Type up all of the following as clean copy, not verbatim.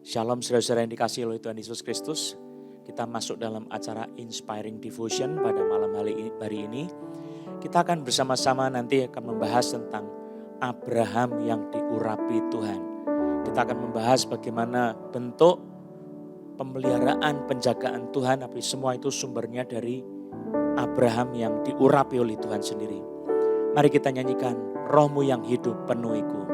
Shalom saudara-saudara yang dikasihi oleh Tuhan Yesus Kristus. Kita masuk dalam acara Inspiring Devotion pada malam hari ini. Kita akan bersama-sama nanti akan membahas tentang Abraham yang diurapi Tuhan. Kita akan membahas bagaimana bentuk pemeliharaan, penjagaan Tuhan, tapi semua itu sumbernya dari Abraham yang diurapi oleh Tuhan sendiri. Mari kita nyanyikan, Rohmu yang hidup penuhiku.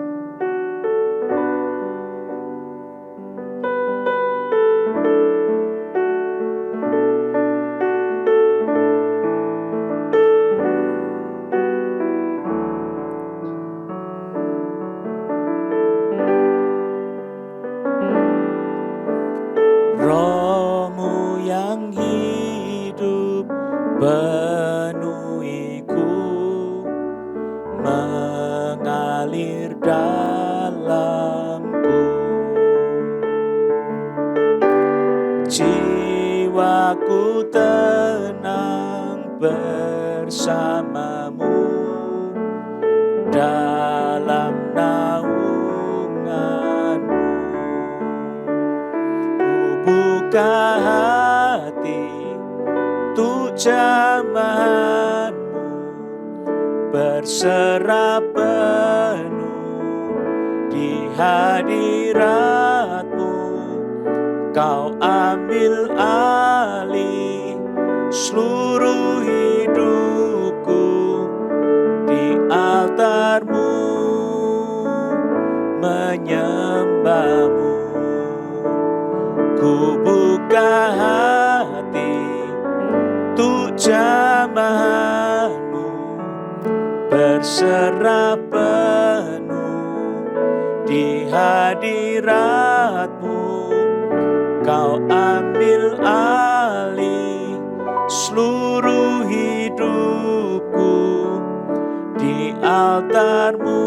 Rohmu yang hidup penuhiku, mengalir dalamku. Jiwaku tenang bersamamu dalam naunganmu. Buka hati untuk jamahanmu, berserah penuh di hadiratmu. Kau ambil alih seluruh hidupku di altarmu, menyembahmu. Ku buka hati untuk jamahanmu, berserah penuh di hadiratmu. Kau ambil alih seluruh hidupku di altarmu,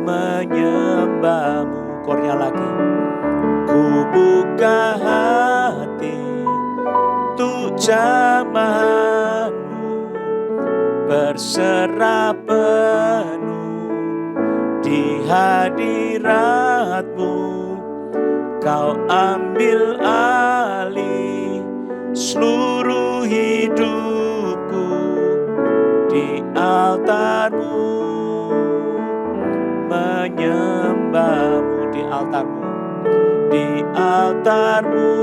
menyembahmu. Kornya lagi. Ku buka hati untuk jamahanmu, berserah penuh di hadiratmu. Kau ambil alih seluruh hidupku di altarmu, menyembahmu di altarmu. Di altarmu,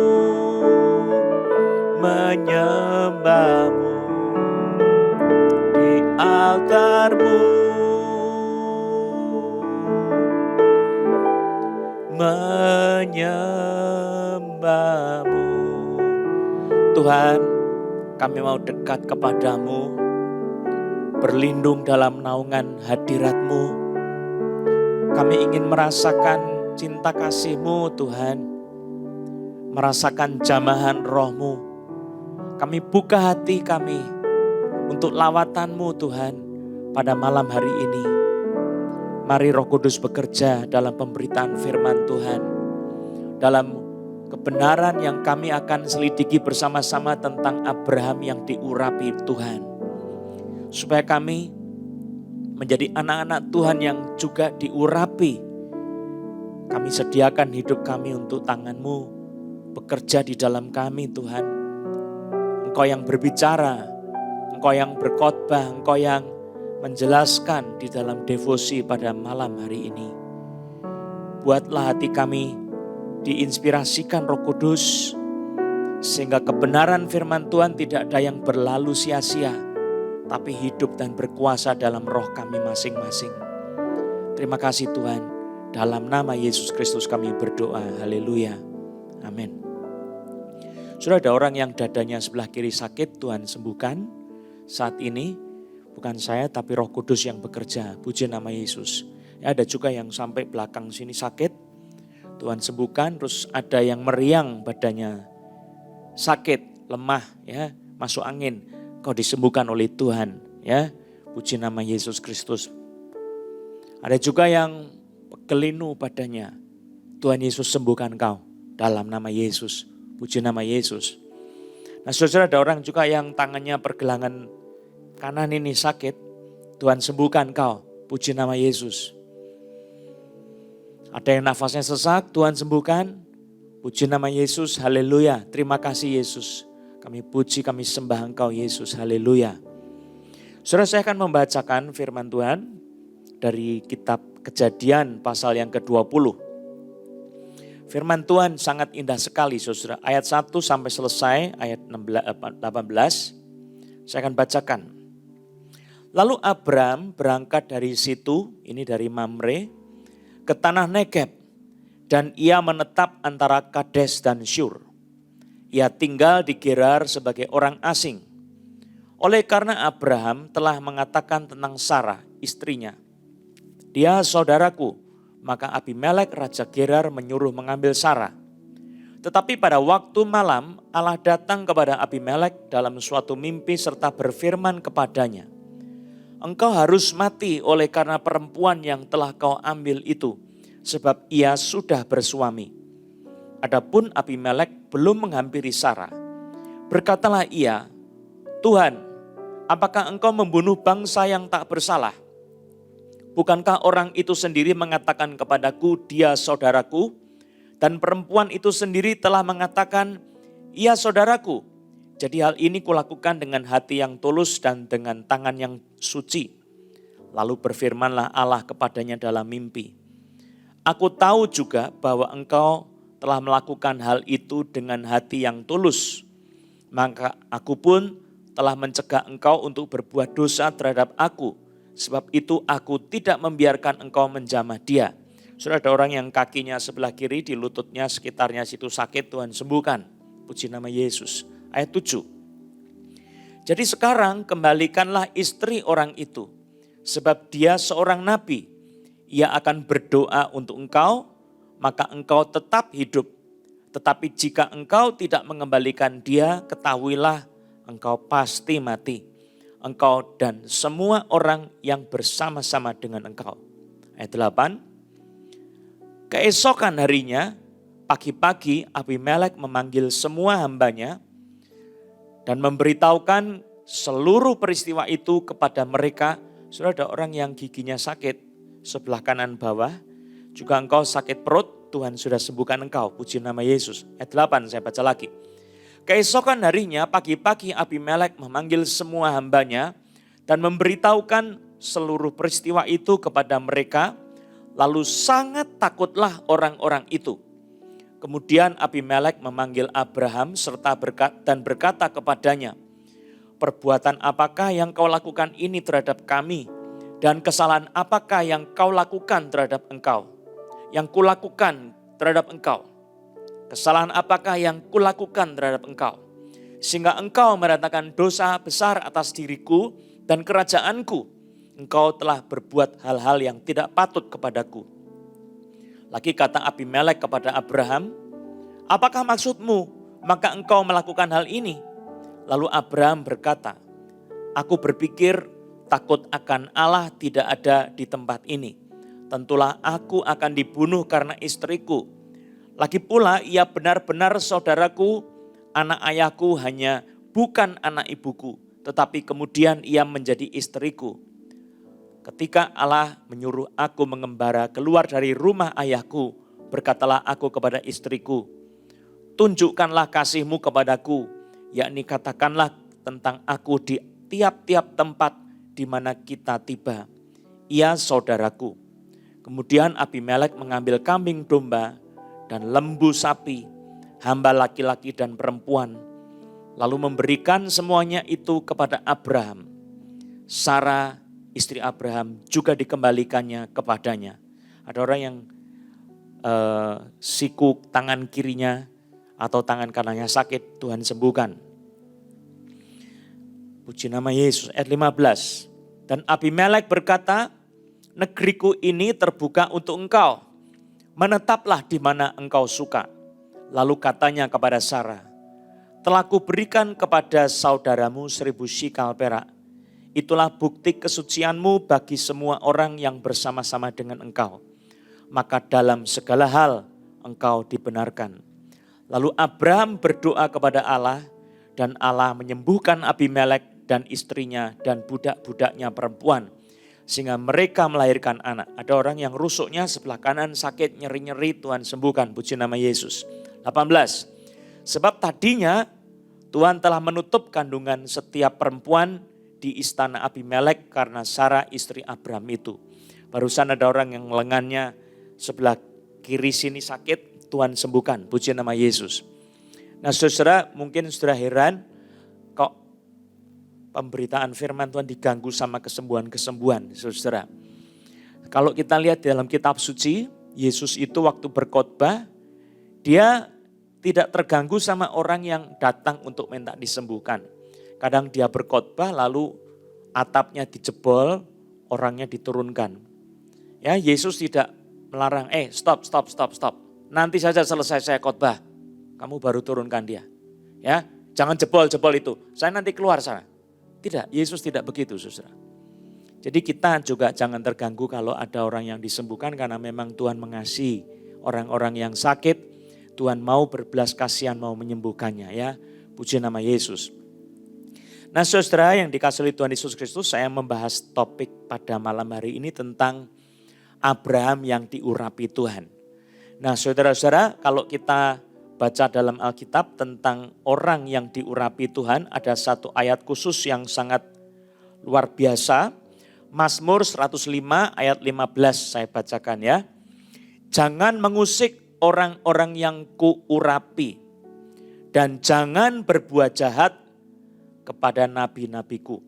menyembahmu. Di altarmu, menyembahmu. Tuhan, kami mau dekat kepadamu, berlindung dalam naungan hadirat-Mu. Kami ingin merasakan cinta kasih-Mu Tuhan, merasakan jamahan Roh-Mu. Kami buka hati kami untuk lawatan-Mu Tuhan pada malam hari ini. Mari Roh Kudus bekerja dalam pemberitaan firman Tuhan, dalam kebenaran yang kami akan selidiki bersama-sama tentang Abraham yang diurapi Tuhan. Supaya kami menjadi anak-anak Tuhan yang juga diurapi. Kami sediakan hidup kami untuk tangan-Mu bekerja di dalam kami Tuhan. Engkau yang berbicara, Engkau yang berkhotbah, Engkau yang menjelaskan di dalam devosi pada malam hari ini. Buatlah hati kami diinspirasikan Roh Kudus, sehingga kebenaran firman Tuhan tidak ada yang berlalu sia-sia, tapi hidup dan berkuasa dalam roh kami masing-masing. Terima kasih Tuhan. Dalam nama Yesus Kristus kami berdoa. Haleluya. Amin. Sudah ada orang yang dadanya sebelah kiri sakit, Tuhan sembuhkan. Saat ini bukan saya tapi Roh Kudus yang bekerja. Puji nama Yesus. Ya, ada juga yang sampai belakang sini sakit, Tuhan sembuhkan. Terus ada yang meriang badannya, sakit, lemah, ya, masuk angin. Kau disembuhkan oleh Tuhan. Ya, puji nama Yesus Kristus. Ada juga yang kelinu badannya. Tuhan Yesus sembuhkan kau dalam nama Yesus. Puji nama Yesus. Nah saudara, ada orang juga yang tangannya pergelangan kanan ini sakit. Tuhan sembuhkan kau. Puji nama Yesus. Ada yang nafasnya sesak, Tuhan sembuhkan. Puji nama Yesus, haleluya. Terima kasih Yesus. Kami puji, kami sembah Engkau Yesus, haleluya. Saudara, saya akan membacakan firman Tuhan dari kitab Kejadian pasal yang ke-20. Firman Tuhan sangat indah sekali saudara. Ayat 1 sampai selesai, ayat 18. Saya akan bacakan. Lalu Abram berangkat dari situ, ini dari Mamre, ke tanah Negeb. Dan ia menetap antara Kades dan Syur. Ia tinggal di Gerar sebagai orang asing. Oleh karena Abraham telah mengatakan tentang Sarah, istrinya, dia saudaraku, maka Abimelek Raja Gerar menyuruh mengambil Sarah. Tetapi pada waktu malam Allah datang kepada Abimelek dalam suatu mimpi serta berfirman kepadanya, engkau harus mati oleh karena perempuan yang telah kau ambil itu, sebab ia sudah bersuami. Adapun Abimelek belum menghampiri Sarah. Berkatalah ia, Tuhan, apakah engkau membunuh bangsa yang tak bersalah? Bukankah orang itu sendiri mengatakan kepadaku, dia saudaraku, dan perempuan itu sendiri telah mengatakan, ia saudaraku. Jadi hal ini kulakukan dengan hati yang tulus dan dengan tangan yang suci. Lalu berfirmanlah Allah kepadanya dalam mimpi, aku tahu juga bahwa engkau telah melakukan hal itu dengan hati yang tulus. Maka aku pun telah mencegah engkau untuk berbuat dosa terhadap aku. Sebab itu aku tidak membiarkan engkau menjamah dia. Sudah ada orang yang kakinya sebelah kiri di lututnya sekitarnya situ sakit, Tuhan sembuhkan. Puji nama Yesus. Ayat 7. Jadi sekarang kembalikanlah istri orang itu. Sebab dia seorang nabi. Ia akan berdoa untuk engkau, maka engkau tetap hidup. Tetapi jika engkau tidak mengembalikan dia, ketahuilah engkau pasti mati. Engkau dan semua orang yang bersama-sama dengan engkau. Ayat 8. Keesokan harinya, pagi-pagi Abimelek memanggil semua hambanya dan memberitahukan seluruh peristiwa itu kepada mereka. Sudah ada orang yang giginya sakit sebelah kanan bawah. Juga engkau sakit perut, Tuhan sudah sembuhkan engkau. Puji nama Yesus. Ayat 8 saya baca lagi. Keesokan harinya pagi-pagi Abimelek memanggil semua hambanya dan memberitahukan seluruh peristiwa itu kepada mereka. Lalu sangat takutlah orang-orang itu. Kemudian Abimelek memanggil Abraham serta berkata kepadanya, perbuatan apakah yang kau lakukan ini terhadap kami? Dan kesalahan apakah yang kau lakukan terhadap engkau? Yang kulakukan terhadap engkau? Kesalahan apakah yang kulakukan terhadap engkau? Sehingga engkau meratakan dosa besar atas diriku dan kerajaanku. Engkau telah berbuat hal-hal yang tidak patut kepadaku. Lagi kata Abimelek kepada Abraham, apakah maksudmu maka engkau melakukan hal ini? Lalu Abraham berkata, aku berpikir takut akan Allah tidak ada di tempat ini. Tentulah aku akan dibunuh karena istriku. Lagi pula ia benar-benar saudaraku, anak ayahku hanya bukan anak ibuku, tetapi kemudian ia menjadi istriku. Ketika Allah menyuruh aku mengembara keluar dari rumah ayahku, berkatalah aku kepada istriku, tunjukkanlah kasihmu kepadaku, yakni katakanlah tentang aku di tiap-tiap tempat di mana kita tiba. Ia saudaraku. Kemudian Abimelek mengambil kambing domba dan lembu sapi, hamba laki-laki dan perempuan, lalu memberikan semuanya itu kepada Abraham. Sarah, istri Abraham, juga dikembalikannya kepadanya. Ada orang yang siku tangan kirinya atau tangan kanannya sakit, Tuhan sembuhkan. Puji nama Yesus. Ayat 15. Dan Abimelek berkata, negeriku ini terbuka untuk engkau. Menetaplah di mana engkau suka. Lalu katanya kepada Sarah, telah kuberikan kepada saudaramu 1000 shikal perak. Itulah bukti kesucianmu bagi semua orang yang bersama-sama dengan engkau. Maka dalam segala hal engkau dibenarkan. Lalu Abraham berdoa kepada Allah dan Allah menyembuhkan Abimelek dan istrinya dan budak-budaknya perempuan. sehingga mereka melahirkan anak. Ada orang yang rusuknya sebelah kanan sakit, nyeri-nyeri, Tuhan sembuhkan. Puji nama Yesus. 18. Sebab tadinya Tuhan telah menutup kandungan setiap perempuan di istana Abimelek karena Sarah istri Abraham itu. Barusan ada orang yang lengannya sebelah kiri sini sakit, Tuhan sembuhkan. Puji nama Yesus. Nah saudara, mungkin saudara heran kok pemberitaan firman Tuhan diganggu sama kesembuhan-kesembuhan, saudara. Kalau kita lihat dalam kitab suci, Yesus itu waktu berkhotbah, dia tidak terganggu sama orang yang datang untuk minta disembuhkan. Kadang dia berkhotbah lalu atapnya dijebol, orangnya diturunkan. Ya, Yesus tidak melarang, stop. Nanti saja selesai saya khotbah, kamu baru turunkan dia. Ya, jangan jebol itu, saya nanti keluar sana. Tidak, Yesus tidak begitu, saudara. Jadi kita juga jangan terganggu kalau ada orang yang disembuhkan karena memang Tuhan mengasihi orang-orang yang sakit. Tuhan mau berbelas kasihan, mau menyembuhkannya ya. Puji nama Yesus. Nah saudara yang dikasihi oleh Tuhan Yesus Kristus, saya membahas topik pada malam hari ini tentang Abraham yang diurapi Tuhan. Nah saudara-saudara, kalau kita baca dalam Alkitab tentang orang yang diurapi Tuhan, ada satu ayat khusus yang sangat luar biasa. Mazmur 105 ayat 15 saya bacakan ya. Jangan mengusik orang-orang yang kuurapi dan jangan berbuat jahat kepada nabi-nabiku.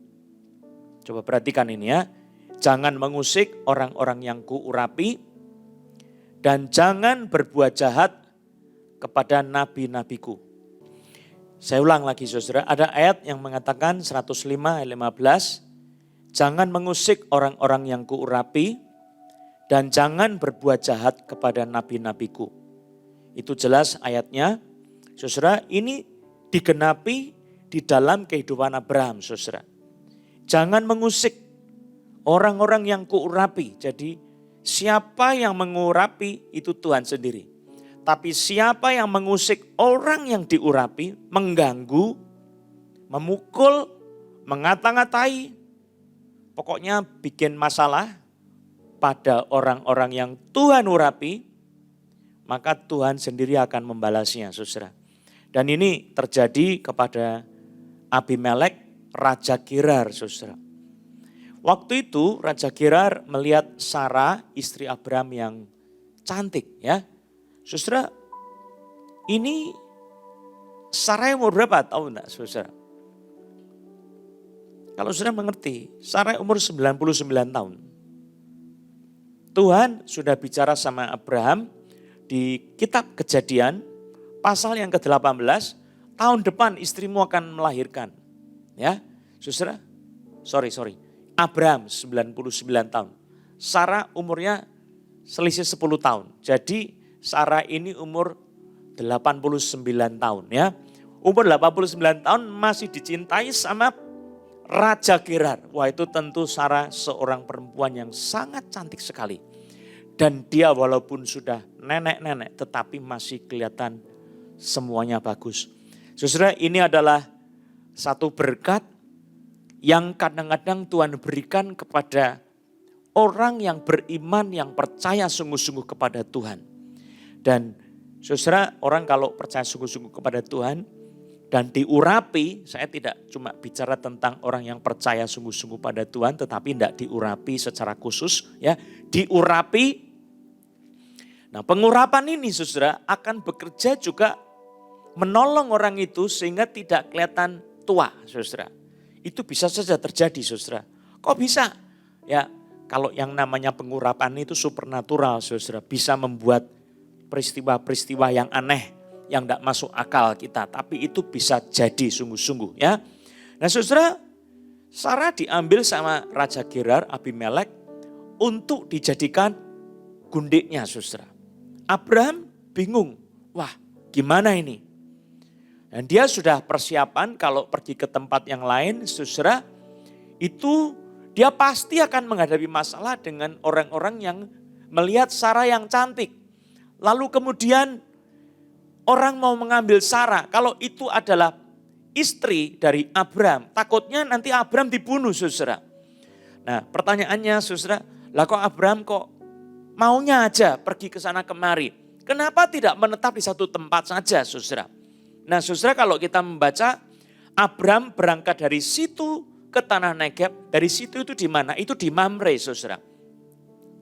Coba perhatikan ini ya. Jangan mengusik orang-orang yang kuurapi dan jangan berbuat jahat kepada nabi-nabiku. Saya ulang lagi saudara, ada ayat yang mengatakan 105 ayat 15, jangan mengusik orang-orang yang kuurapi dan jangan berbuat jahat kepada nabi-nabiku. Itu jelas ayatnya. Saudara, ini digenapi di dalam kehidupan Abraham, saudara. Jangan mengusik orang-orang yang kuurapi. Jadi siapa yang mengurapi itu Tuhan sendiri. Tapi siapa yang mengusik orang yang diurapi, mengganggu, memukul, mengata-ngatai, pokoknya bikin masalah pada orang-orang yang Tuhan urapi, maka Tuhan sendiri akan membalasnya, saudara. Dan ini terjadi kepada Abimelek, Raja Gerar, saudara. Waktu itu Raja Gerar melihat Sarah, istri Abraham yang cantik ya. Saudara, ini Sarah umur berapa? Tahu enggak, saudara? Kalau saudara mengerti, Sarah umur 99 tahun. Tuhan sudah bicara sama Abraham di kitab Kejadian, pasal yang ke-18, tahun depan istrimu akan melahirkan. Ya, saudara, sorry. Abraham 99 tahun. Sarah umurnya selisih 10 tahun. Jadi Sarah ini umur 89 tahun ya. Umur 89 tahun masih dicintai sama Raja Gerar. Wah itu tentu Sarah seorang perempuan yang sangat cantik sekali. Dan dia walaupun sudah nenek-nenek tetapi masih kelihatan semuanya bagus. Saudara, ini adalah satu berkat yang kadang-kadang Tuhan berikan kepada orang yang beriman, yang percaya sungguh-sungguh kepada Tuhan. Dan saudara, orang kalau percaya sungguh-sungguh kepada Tuhan dan diurapi, saya tidak cuma bicara tentang orang yang percaya sungguh-sungguh pada Tuhan, tetapi tidak diurapi secara khusus, ya, diurapi. Nah, pengurapan ini saudara akan bekerja juga menolong orang itu sehingga tidak kelihatan tua, saudara. Itu bisa saja terjadi, saudara. Kok bisa? Ya, kalau yang namanya pengurapan itu supernatural, saudara, bisa membuat peristiwa-peristiwa yang aneh, yang tidak masuk akal kita. Tapi itu bisa jadi sungguh-sungguh ya. Nah saudara, Sarah diambil sama Raja Gerar, Abimelek, untuk dijadikan gundiknya saudara. Abraham bingung, wah gimana ini? Dan dia sudah persiapan kalau pergi ke tempat yang lain, saudara, itu dia pasti akan menghadapi masalah dengan orang-orang yang melihat Sarah yang cantik. Lalu kemudian orang mau mengambil Sarah, kalau itu adalah istri dari Abraham, takutnya nanti Abraham dibunuh saudara. Nah pertanyaannya saudara, lah kok Abraham kok maunya aja pergi ke sana kemari? Kenapa tidak menetap di satu tempat saja saudara? Nah saudara, kalau kita membaca, Abraham berangkat dari situ ke tanah Negeb. Dari situ itu di mana? Itu di Mamre saudara.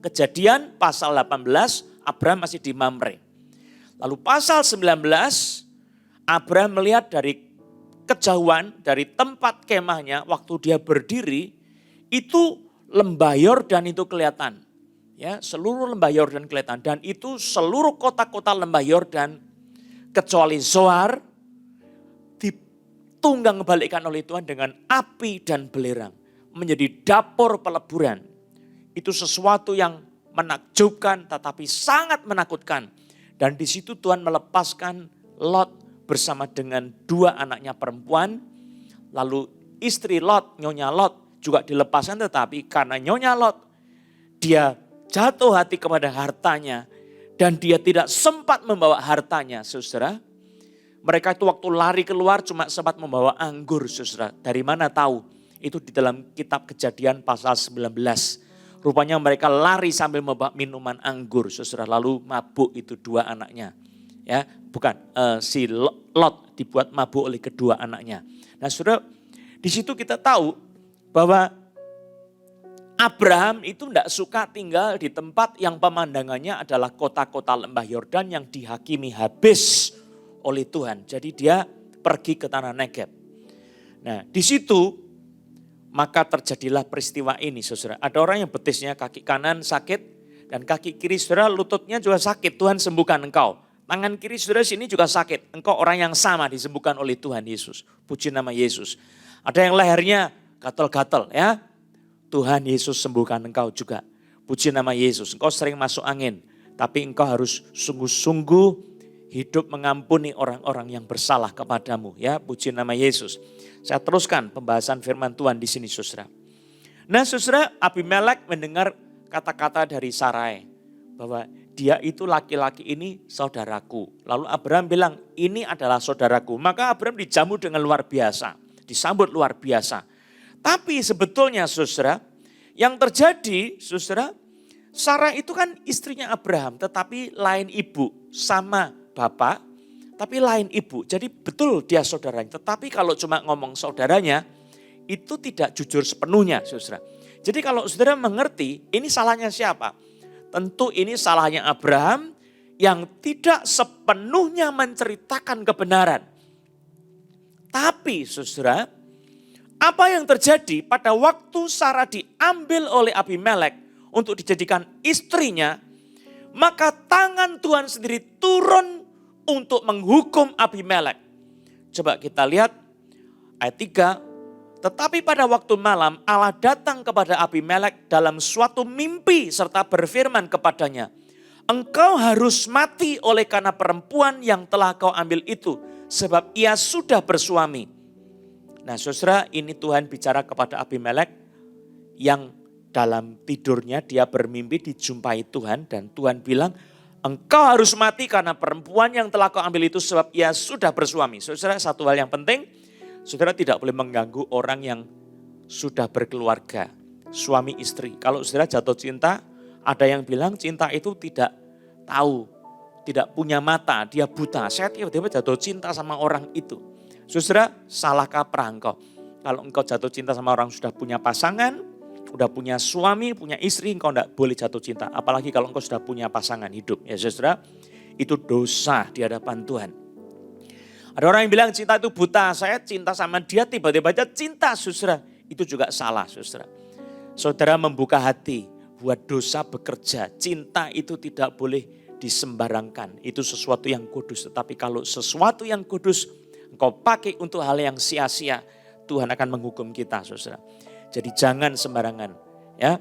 Kejadian pasal 18, Abraham masih di Mamre. Lalu pasal 19, Abraham melihat dari kejauhan, dari tempat kemahnya, waktu dia berdiri, itu lembah Yordan itu kelihatan. Ya, seluruh lembah Yordan kelihatan. Dan itu seluruh kota-kota lembah Yordan, kecuali Zoar, ditunggang balikkan oleh Tuhan dengan api dan belerang. Menjadi dapur peleburan. Itu sesuatu yang menakjubkan tetapi sangat menakutkan. Dan di situ Tuhan melepaskan Lot bersama dengan 2 anaknya perempuan. Lalu istri Lot, Nyonya Lot juga dilepaskan, tetapi karena Nyonya Lot dia jatuh hati kepada hartanya dan dia tidak sempat membawa hartanya, saudara. Mereka itu waktu lari keluar cuma sempat membawa anggur, saudara. Dari mana tahu? Itu di dalam kitab Kejadian pasal 19. Rupanya mereka lari sambil membawa minuman anggur, saudara. Lalu mabuk itu 2 anaknya. Ya, bukan si Lot dibuat mabuk oleh kedua anaknya. Nah, saudara, di situ kita tahu bahwa Abraham itu tidak suka tinggal di tempat yang pemandangannya adalah kota-kota lembah Yordan yang dihakimi habis oleh Tuhan. Jadi dia pergi ke tanah Negeb. Nah, di situ maka terjadilah peristiwa ini, saudara. Ada orang yang betisnya kaki kanan sakit dan kaki kiri saudara lututnya juga sakit. Tuhan sembuhkan engkau. Tangan kiri saudara sini juga sakit. Engkau orang yang sama disembuhkan oleh Tuhan Yesus. Puji nama Yesus. Ada yang lehernya gatal-gatal ya. Tuhan Yesus sembuhkan engkau juga. Puji nama Yesus. Engkau sering masuk angin. Tapi engkau harus sungguh-sungguh hidup mengampuni orang-orang yang bersalah kepadamu. Ya, puji nama Yesus. Saya teruskan pembahasan firman Tuhan di sini, saudara. Nah, saudara, Abimelek mendengar kata-kata dari Sarai bahwa dia itu laki-laki ini saudaraku. Lalu Abraham bilang, ini adalah saudaraku. Maka Abraham dijamu dengan luar biasa, disambut luar biasa. Tapi sebetulnya, saudara, yang terjadi, saudara, Sarah itu kan istrinya Abraham, tetapi lain ibu, sama bapak, tapi lain ibu. Jadi betul dia saudaranya. Tetapi kalau cuma ngomong saudaranya, itu tidak jujur sepenuhnya, saudara. Jadi kalau saudara mengerti, ini salahnya siapa? Tentu ini salahnya Abraham yang tidak sepenuhnya menceritakan kebenaran. Tapi saudara, apa yang terjadi pada waktu Sarah diambil oleh Abimelek untuk dijadikan istrinya, maka tangan Tuhan sendiri turun untuk menghukum Abimelek. Coba kita lihat ayat 3. Tetapi pada waktu malam Allah datang kepada Abimelek dalam suatu mimpi serta berfirman kepadanya, engkau harus mati oleh karena perempuan yang telah kau ambil itu, sebab ia sudah bersuami. Nah saudara, ini Tuhan bicara kepada Abimelek yang dalam tidurnya dia bermimpi dijumpai Tuhan dan Tuhan bilang, engkau harus mati karena perempuan yang telah kau ambil itu sebab ia sudah bersuami. Saudara, satu hal yang penting, saudara tidak boleh mengganggu orang yang sudah berkeluarga, suami istri. Kalau saudara jatuh cinta, ada yang bilang cinta itu tidak tahu, tidak punya mata, dia buta. Saya tiba-tiba jatuh cinta sama orang itu. Saudara, salah kaprah engkau. Kalau engkau jatuh cinta sama orang sudah punya pasangan, udah punya suami, punya istri, engkau tidak boleh jatuh cinta. Apalagi kalau engkau sudah punya pasangan hidup. Ya saudara, itu dosa di hadapan Tuhan. Ada orang yang bilang cinta itu buta, saya cinta sama dia tiba-tiba aja cinta, saudara. Itu juga salah, saudara. Saudara membuka hati buat dosa bekerja. Cinta itu tidak boleh disembarangkan. Itu sesuatu yang kudus. Tetapi kalau sesuatu yang kudus engkau pakai untuk hal yang sia-sia, Tuhan akan menghukum kita, saudara. Jadi jangan sembarangan, ya.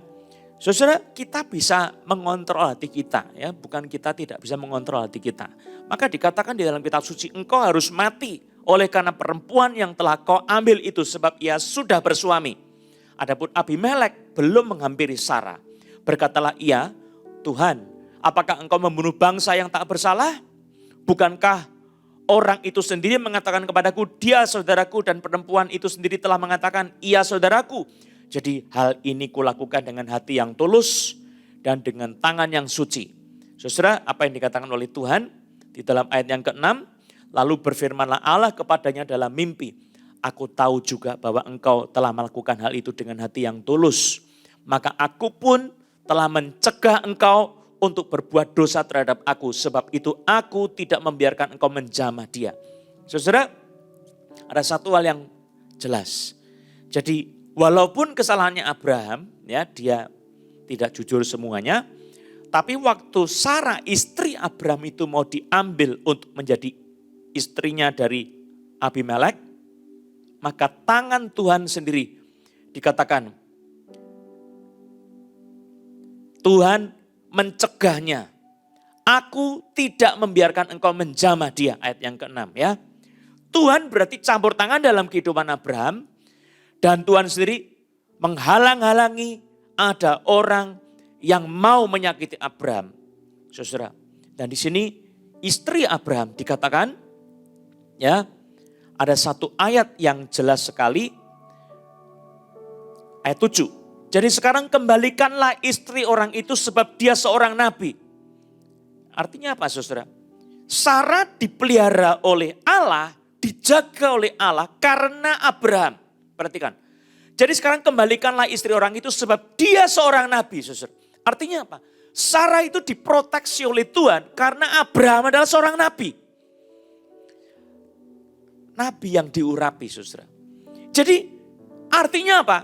Saudara, kita bisa mengontrol hati kita, ya. Bukan kita tidak bisa mengontrol hati kita. Maka dikatakan di dalam kitab suci, engkau harus mati oleh karena perempuan yang telah kau ambil itu sebab ia sudah bersuami. Adapun Abimelek belum menghampiri Sarah. Berkatalah ia, Tuhan, apakah engkau membunuh bangsa yang tak bersalah? Bukankah orang itu sendiri mengatakan kepadaku, dia saudaraku, dan perempuan itu sendiri telah mengatakan, ia saudaraku. Jadi hal ini kulakukan dengan hati yang tulus dan dengan tangan yang suci. Saudara, apa yang dikatakan oleh Tuhan di dalam ayat yang ke-6, lalu berfirmanlah Allah kepadanya dalam mimpi, aku tahu juga bahwa engkau telah melakukan hal itu dengan hati yang tulus. Maka aku pun telah mencegah engkau untuk berbuat dosa terhadap aku. Sebab itu aku tidak membiarkan engkau menjamah dia. Saudara, ada satu hal yang jelas. Jadi walaupun kesalahannya Abraham, ya dia tidak jujur semuanya. Tapi waktu Sarah istri Abraham itu mau diambil untuk menjadi istrinya dari Abimelek, maka tangan Tuhan sendiri dikatakan Tuhan mencegahnya. Aku tidak membiarkan engkau menjamah dia, ayat yang ke-6 ya. Tuhan berarti campur tangan dalam kehidupan Abraham dan Tuhan sendiri menghalang-halangi ada orang yang mau menyakiti Abraham. Saudara, dan di sini istri Abraham dikatakan ya, ada satu ayat yang jelas sekali, ayat 7. Jadi sekarang kembalikanlah istri orang itu sebab dia seorang nabi. Artinya apa saudara? Sarah dipelihara oleh Allah, dijaga oleh Allah karena Abraham. Perhatikan. Jadi sekarang kembalikanlah istri orang itu sebab dia seorang nabi saudara. Artinya apa? Sarah itu diproteksi oleh Tuhan karena Abraham adalah seorang nabi. Nabi yang diurapi saudara. Jadi artinya apa?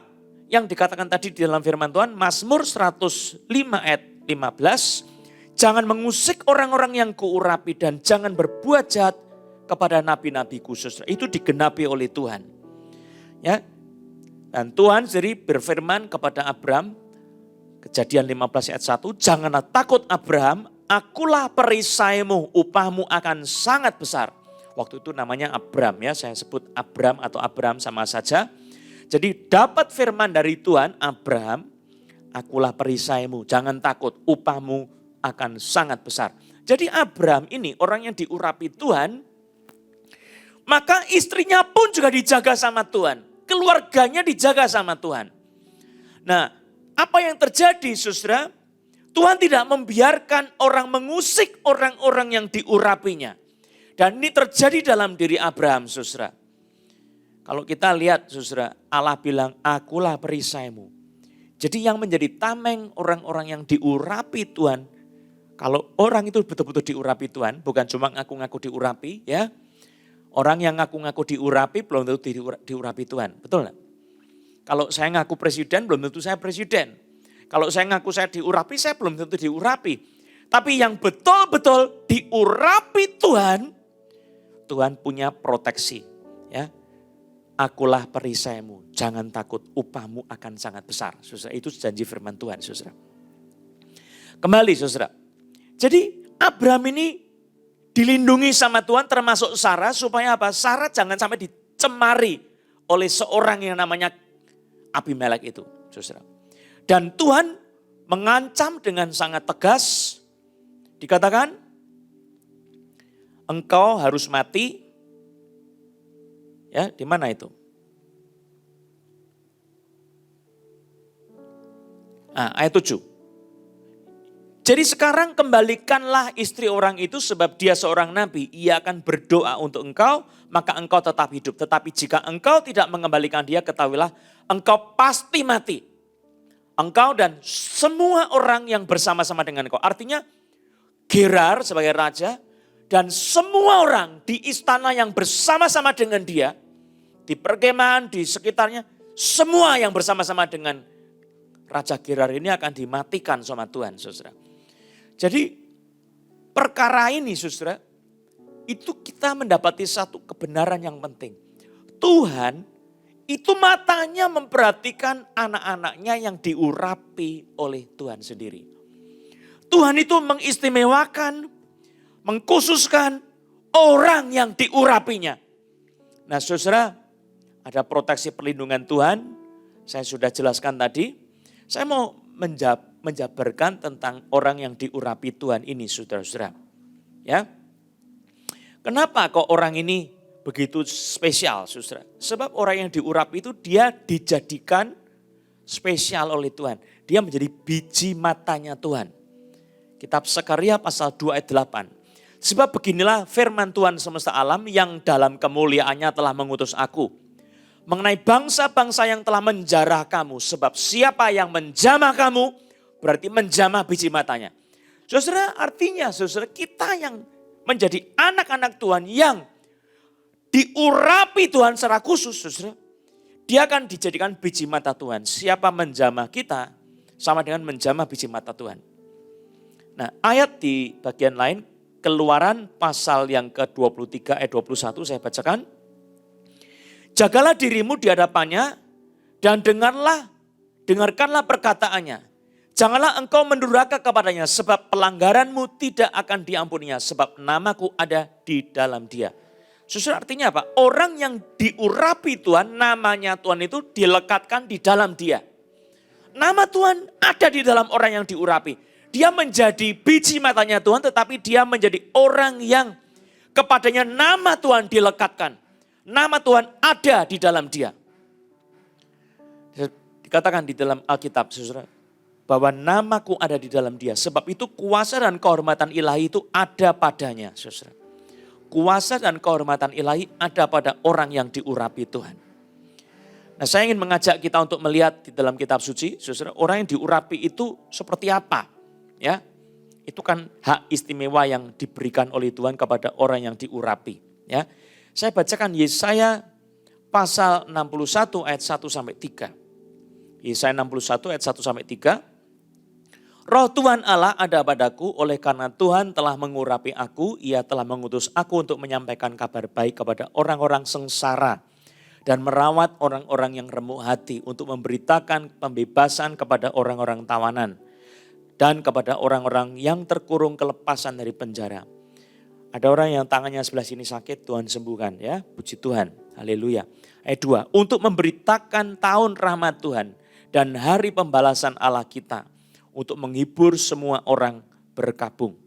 Yang dikatakan tadi di dalam firman Tuhan, Mazmur 105 ayat 15. Jangan mengusik orang-orang yang kuurapi dan jangan berbuat jahat kepada nabi-nabiku saudara. Itu digenapi oleh Tuhan. Ya. Dan Tuhan sendiri berfirman kepada Abraham, Kejadian 15 ayat 1, janganlah takut Abraham, akulah perisaimu, upahmu akan sangat besar. Waktu itu namanya Abram ya, saya sebut Abram atau Abraham sama saja. Jadi dapat firman dari Tuhan, Abraham, akulah perisaimu, jangan takut, upahmu akan sangat besar. Jadi Abraham ini orang yang diurapi Tuhan, maka istrinya pun juga dijaga sama Tuhan. Keluarganya dijaga sama Tuhan. Nah, apa yang terjadi saudara? Tuhan tidak membiarkan orang mengusik orang-orang yang diurapinya. Dan ini terjadi dalam diri Abraham saudara. Kalau kita lihat saudara, Allah bilang akulah perisaimu. Jadi yang menjadi tameng orang-orang yang diurapi Tuhan. Kalau orang itu betul-betul diurapi Tuhan, bukan cuma ngaku-ngaku diurapi ya. Orang yang ngaku-ngaku diurapi belum tentu diurapi Tuhan, betul enggak? Kalau saya ngaku presiden belum tentu saya presiden. Kalau saya ngaku saya diurapi, saya belum tentu diurapi. Tapi yang betul-betul diurapi Tuhan, Tuhan punya proteksi. Ya, akulah perisaimu, jangan takut, upahmu akan sangat besar. Saudara, itu janji firman Tuhan, saudara. Kembali, saudara. Jadi Abraham ini dilindungi sama Tuhan termasuk Sarah supaya apa? Sarah jangan sampai dicemari oleh seorang yang namanya Abimelek itu, saudara. Dan Tuhan mengancam dengan sangat tegas, dikatakan engkau harus mati. Ya, di mana itu? Ayat 7. Jadi sekarang kembalikanlah istri orang itu sebab dia seorang nabi. Ia akan berdoa untuk engkau, maka engkau tetap hidup. Tetapi jika engkau tidak mengembalikan dia, ketahuilah engkau pasti mati. Engkau dan semua orang yang bersama-sama dengan engkau. Artinya Gerar sebagai raja dan semua orang di istana yang bersama-sama dengan dia, di perkemahan, di sekitarnya, semua yang bersama-sama dengan Raja Gerar ini akan dimatikan sama Tuhan, saudara. Jadi perkara ini, saudara, itu kita mendapati satu kebenaran yang penting. Tuhan itu matanya memperhatikan anak-anaknya yang diurapi oleh Tuhan sendiri. Tuhan itu mengistimewakan, mengkhususkan orang yang diurapinya. Nah saudara, ada proteksi perlindungan Tuhan, saya sudah jelaskan tadi. Saya mau menjabarkan tentang orang yang diurapi Tuhan ini, saudara-saudara. Ya, kenapa kok orang ini begitu spesial, saudara? Sebab orang yang diurapi itu dia dijadikan spesial oleh Tuhan. Dia menjadi biji matanya Tuhan. Kitab Sekaria pasal 2 ayat 8. Sebab beginilah firman Tuhan semesta alam yang dalam kemuliaannya telah mengutus aku. Mengenai bangsa-bangsa yang telah menjarah kamu. Sebab siapa yang menjamah kamu berarti menjamah biji matanya. Saudara, artinya saudara, kita yang menjadi anak-anak Tuhan yang diurapi Tuhan secara khusus, saudara. Dia akan dijadikan biji mata Tuhan. Siapa menjamah kita sama dengan menjamah biji mata Tuhan. Nah, ayat di bagian lain, Keluaran pasal yang ke-23 ayat 21 saya bacakan. Jagalah dirimu di hadapannya dan dengarkanlah perkataannya. Janganlah engkau mendurhaka kepadanya sebab pelanggaranmu tidak akan diampuninya sebab namaku ada di dalam dia. Saudara, artinya apa? Orang yang diurapi Tuhan, namanya Tuhan itu dilekatkan di dalam dia. Nama Tuhan ada di dalam orang yang diurapi. Dia menjadi biji matanya Tuhan, tetapi dia menjadi orang yang kepadanya nama Tuhan dilekatkan. Nama Tuhan ada di dalam dia. Dikatakan di dalam Alkitab, saudara, bahwa namaku ada di dalam dia. Sebab itu kuasa dan kehormatan ilahi itu ada padanya, saudara. Kuasa dan kehormatan ilahi ada pada orang yang diurapi Tuhan. Nah, saya ingin mengajak kita untuk melihat di dalam kitab suci, saudara, orang yang diurapi itu seperti apa? Ya, itu kan hak istimewa yang diberikan oleh Tuhan kepada orang yang diurapi. Ya, saya bacakan Yesaya pasal 61 ayat 1 sampai 3. Yesaya 61 ayat 1 sampai 3. Roh Tuhan Allah ada padaku oleh karena Tuhan telah mengurapi aku, ia telah mengutus aku untuk menyampaikan kabar baik kepada orang-orang sengsara dan merawat orang-orang yang remuk hati untuk memberitakan pembebasan kepada orang-orang tawanan dan kepada orang-orang yang terkurung kelepasan dari penjara. Ada orang yang tangannya sebelah sini sakit, Tuhan sembuhkan ya, puji Tuhan, haleluya. Ayat 2, untuk memberitakan tahun rahmat Tuhan dan hari pembalasan Allah kita, untuk menghibur semua orang berkabung,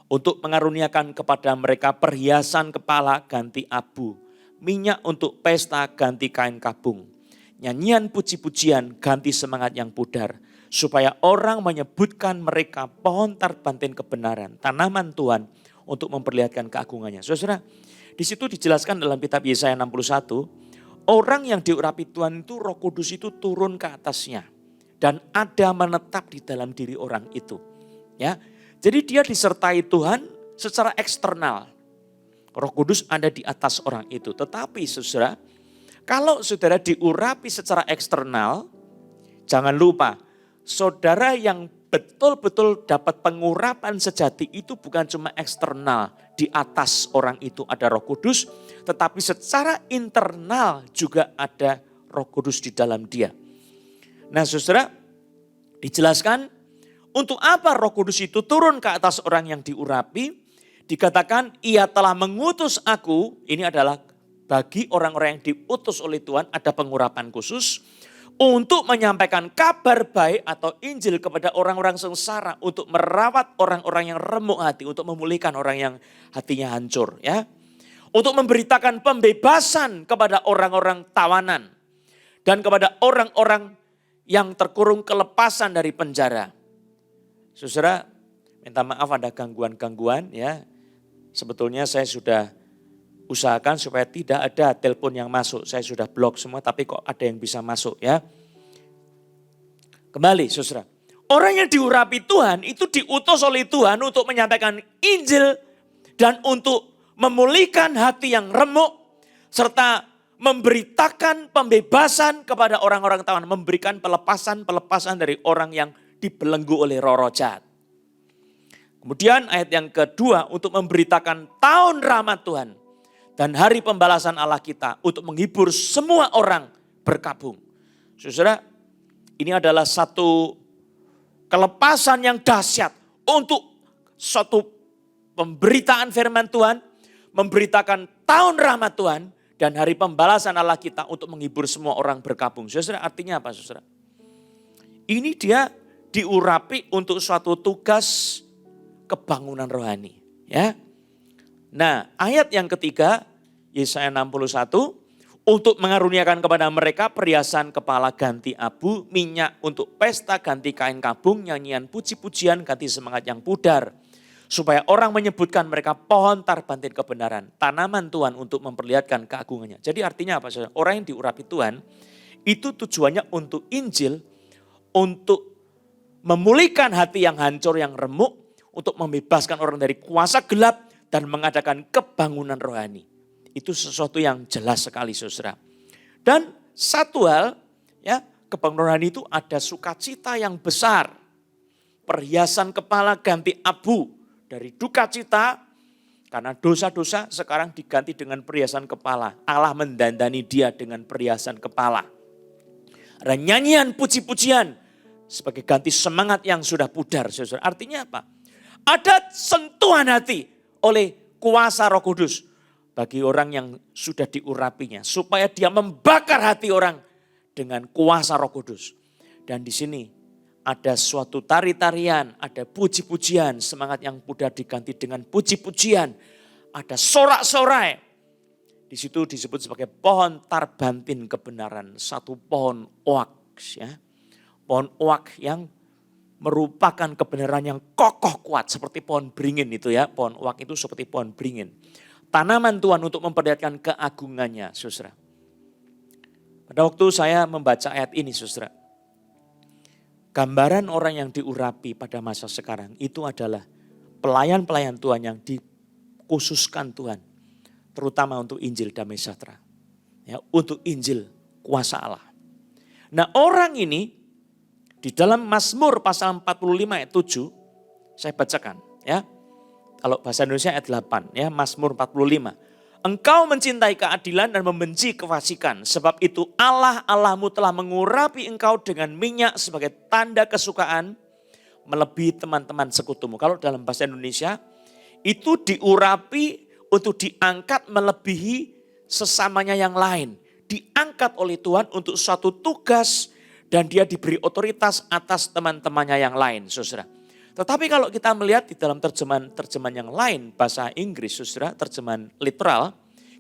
untuk mengaruniakan kepada mereka perhiasan kepala ganti abu, minyak untuk pesta ganti kain kabung, nyanyian puji-pujian ganti semangat yang pudar, supaya orang menyebutkan mereka pohon terbantin kebenaran, tanaman Tuhan untuk memperlihatkan keagungannya. Saudara, di situ dijelaskan dalam kitab Yesaya 61, orang yang diurapi Tuhan itu Roh Kudus itu turun ke atasnya dan ada menetap di dalam diri orang itu. Ya, jadi dia disertai Tuhan secara eksternal. Roh Kudus ada di atas orang itu. Tetapi saudara, kalau saudara diurapi secara eksternal, jangan lupa, saudara yang betul-betul dapat pengurapan sejati itu bukan cuma eksternal. Di atas orang itu ada Roh Kudus, tetapi secara internal juga ada Roh Kudus di dalam dia. Nah saudara, dijelaskan untuk apa Roh Kudus itu turun ke atas orang yang diurapi. Dikatakan ia telah mengutus aku, ini adalah bagi orang-orang yang diutus oleh Tuhan ada pengurapan khusus. Untuk menyampaikan kabar baik atau Injil kepada orang-orang sengsara. Untuk merawat orang-orang yang remuk hati. Untuk memulihkan orang yang hatinya hancur. Ya. Untuk memberitakan pembebasan kepada orang-orang tawanan. Dan kepada orang-orang yang terkurung kelepasan dari penjara. Saudara, minta maaf ada gangguan-gangguan ya. Sebetulnya saya sudah usahakan supaya tidak ada telepon yang masuk. Saya sudah blok semua tapi kok ada yang bisa masuk ya. Kembali saudara. Orang yang diurapi Tuhan itu diutus oleh Tuhan untuk menyampaikan Injil. Dan untuk memulihkan hati yang remuk. Serta memberitakan pembebasan kepada orang-orang tawanan. Memberikan pelepasan dari orang yang dibelenggu oleh roh-roh jahat. Kemudian ayat yang kedua untuk memberitakan tahun rahmat Tuhan. Dan hari pembalasan Allah kita untuk menghibur semua orang berkabung. Saudara, ini adalah satu kelepasan yang dahsyat untuk suatu pemberitaan firman Tuhan. Memberitakan tahun rahmat Tuhan dan hari pembalasan Allah kita untuk menghibur semua orang berkabung. Saudara, artinya apa saudara? Ini dia diurapi untuk suatu tugas kebangunan rohani. Ya. Nah, ayat yang ketiga, Yesaya 61, untuk mengaruniakan kepada mereka perhiasan kepala ganti abu, minyak untuk pesta ganti kain kabung, nyanyian puji-pujian ganti semangat yang pudar. Supaya orang menyebutkan mereka pohon tarbantin kebenaran, tanaman Tuhan untuk memperlihatkan keagungannya. Jadi artinya apa? Orang yang diurapi Tuhan itu tujuannya untuk Injil, untuk memulihkan hati yang hancur, yang remuk, untuk membebaskan orang dari kuasa gelap dan mengadakan kebangunan rohani. Itu sesuatu yang jelas sekali, saudara. Dan satu hal, ya, kebangunan rohani itu ada sukacita yang besar. Perhiasan kepala ganti abu dari duka cita, karena dosa-dosa sekarang diganti dengan perhiasan kepala. Allah mendandani dia dengan perhiasan kepala. Ada nyanyian puji-pujian sebagai ganti semangat yang sudah pudar, saudara. Artinya apa? Ada sentuhan hati oleh kuasa Roh Kudus bagi orang yang sudah diurapinya, supaya dia membakar hati orang dengan kuasa Roh Kudus. Dan di sini ada suatu tari-tarian, ada puji-pujian, semangat yang pudar diganti dengan puji-pujian, ada sorak-sorai. Di situ disebut sebagai pohon tarbantin kebenaran, satu pohon oak, ya. Pohon oak yang merupakan kebenaran yang kokoh kuat seperti pohon beringin itu, ya. Pohon oak itu seperti pohon beringin. Tanaman Tuhan untuk memperlihatkan keagungannya, saudara. Pada waktu saya membaca ayat ini, saudara, gambaran orang yang diurapi pada masa sekarang itu adalah pelayan-pelayan Tuhan yang dikhususkan Tuhan, terutama untuk Injil damai sejahtera, ya, untuk Injil kuasa Allah. Nah, orang ini di dalam Mazmur pasal 45 ayat 7, saya bacakan, ya. Kalau bahasa Indonesia ayat 8, ya, Mazmur 45. Engkau mencintai keadilan dan membenci kefasikan. Sebab itu Allah Allahmu telah mengurapi engkau dengan minyak sebagai tanda kesukaan melebihi teman-teman sekutumu. Kalau dalam bahasa Indonesia itu diurapi untuk diangkat melebihi sesamanya yang lain. Diangkat oleh Tuhan untuk suatu tugas dan dia diberi otoritas atas teman-temannya yang lain, saudara. Tetapi kalau kita melihat di dalam terjemahan yang lain, bahasa Inggris, saudara, terjemahan literal,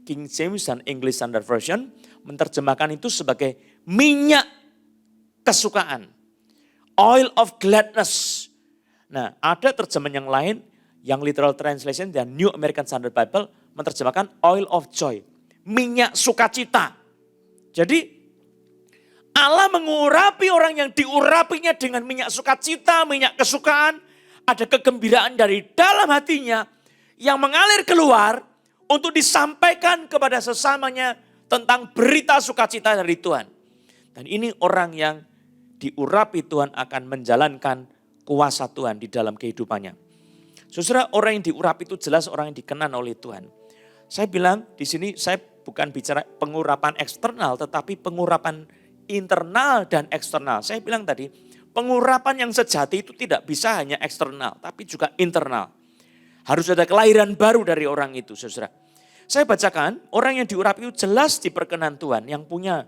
King James dan English Standard Version, menerjemahkan itu sebagai minyak kesukaan. Oil of gladness. Nah, ada terjemahan yang lain, yang literal translation dan New American Standard Bible, menerjemahkan oil of joy. Minyak sukacita. Jadi, Allah mengurapi orang yang diurapinya dengan minyak sukacita, minyak kesukaan. Ada kegembiraan dari dalam hatinya yang mengalir keluar untuk disampaikan kepada sesamanya tentang berita sukacita dari Tuhan. Dan ini orang yang diurapi Tuhan akan menjalankan kuasa Tuhan di dalam kehidupannya. Saudara, orang yang diurapi itu jelas orang yang dikenan oleh Tuhan. Saya bilang di sini saya bukan bicara pengurapan eksternal tetapi pengurapan internal dan eksternal. Saya bilang tadi, pengurapan yang sejati itu tidak bisa hanya eksternal, tapi juga internal. Harus ada kelahiran baru dari orang itu, saudara. Saya bacakan, orang yang diurapi itu jelas diperkenan Tuhan, yang punya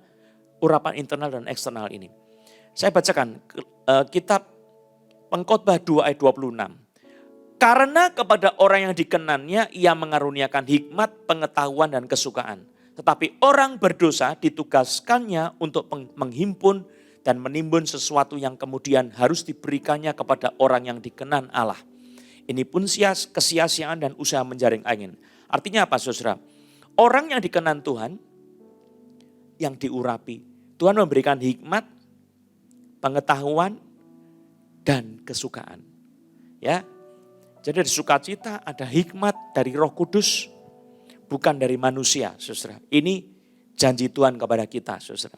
urapan internal dan eksternal ini. Saya bacakan kitab Pengkhotbah 2 ayat 26. Karena kepada orang yang dikenannya, ia mengaruniakan hikmat, pengetahuan, dan kesukaan. Tetapi orang berdosa ditugaskannya untuk menghimpun dan menimbun sesuatu yang kemudian harus diberikannya kepada orang yang dikenan Allah. Ini pun kesia-siaan dan usaha menjaring angin. Artinya apa, saudara? Orang yang dikenan Tuhan, yang diurapi, Tuhan memberikan hikmat, pengetahuan, dan kesukaan. Ya, jadi ada sukacita, ada hikmat dari Roh Kudus, bukan dari manusia, saudara. Ini janji Tuhan kepada kita, saudara.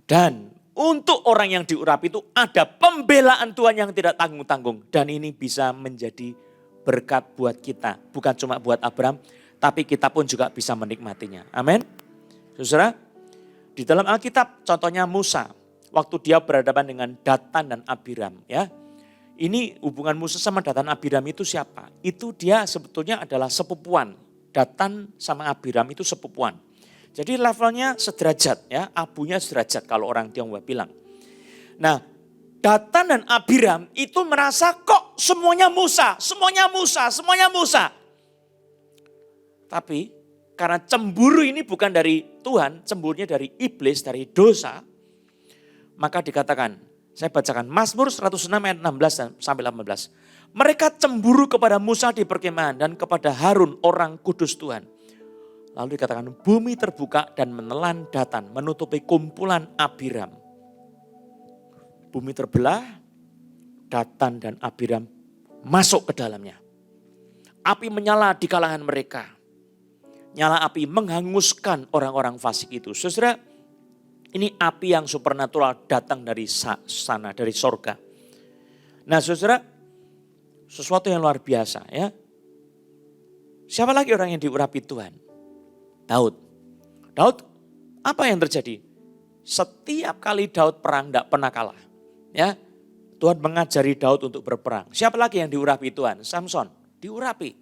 Dan untuk orang yang diurapi itu ada pembelaan Tuhan yang tidak tanggung-tanggung. Dan ini bisa menjadi berkat buat kita. Bukan cuma buat Abraham, tapi kita pun juga bisa menikmatinya. Amin. Saudara, di dalam Alkitab contohnya Musa. Waktu dia berhadapan dengan Datan dan Abiram. Ya, ini hubungan Musa sama Datan Abiram itu siapa? Itu dia sebetulnya adalah sepupuan. Datan sama Abiram itu sepupuan. Jadi levelnya sederajat, ya, abunya sederajat kalau orang Tionghoa bilang. Nah, Datan dan Abiram itu merasa kok semuanya Musa. Tapi karena cemburu ini bukan dari Tuhan, cemburunya dari iblis, dari dosa. Maka dikatakan, saya bacakan Mazmur 106 ayat 16 sampai 18. Mereka cemburu kepada Musa di perkemahan dan kepada Harun orang kudus Tuhan. Lalu dikatakan bumi terbuka dan menelan Datan menutupi kumpulan Abiram. Bumi terbelah, Datan dan Abiram masuk ke dalamnya. Api menyala di kalangan mereka. Nyala api menghanguskan orang-orang fasik itu. Saudara, ini api yang supernatural datang dari sana, dari sorga. Nah saudara, sesuatu yang luar biasa ya. Siapa lagi orang yang diurapi Tuhan? Daud. Daud, apa yang terjadi? Setiap kali Daud perang tidak pernah kalah. Ya, Tuhan mengajari Daud untuk berperang. Siapa lagi yang diurapi Tuhan? Samson, diurapi.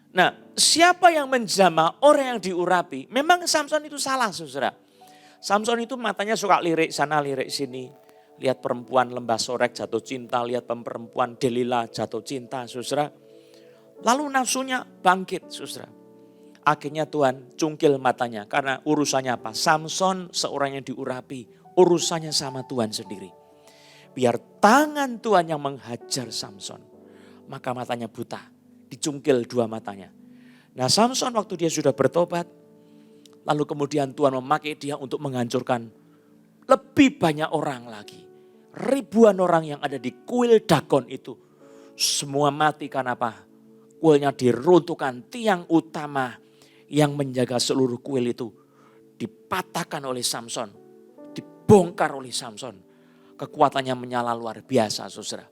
Nah, siapa yang menjamah orang yang diurapi? Memang Samson itu salah, saudara. Samson itu matanya suka lirik sana, lirik sini. Lihat perempuan lembah sorek jatuh cinta, lihat perempuan Delila jatuh cinta, saudara. Lalu nafsunya bangkit, saudara. Akhirnya Tuhan cungkil matanya karena urusannya apa? Samson seorang yang diurapi, urusannya sama Tuhan sendiri. Biar tangan Tuhan yang menghajar Samson, maka matanya buta, dicungkil dua matanya. Nah Samson waktu dia sudah bertobat, lalu kemudian Tuhan memakai dia untuk menghancurkan lebih banyak orang lagi. Ribuan orang yang ada di kuil Dagon itu, semua mati karena apa? Kuilnya diruntuhkan, tiang utama yang menjaga seluruh kuil itu dipatahkan oleh Samson, dibongkar oleh Samson. Kekuatannya menyala luar biasa, saudara.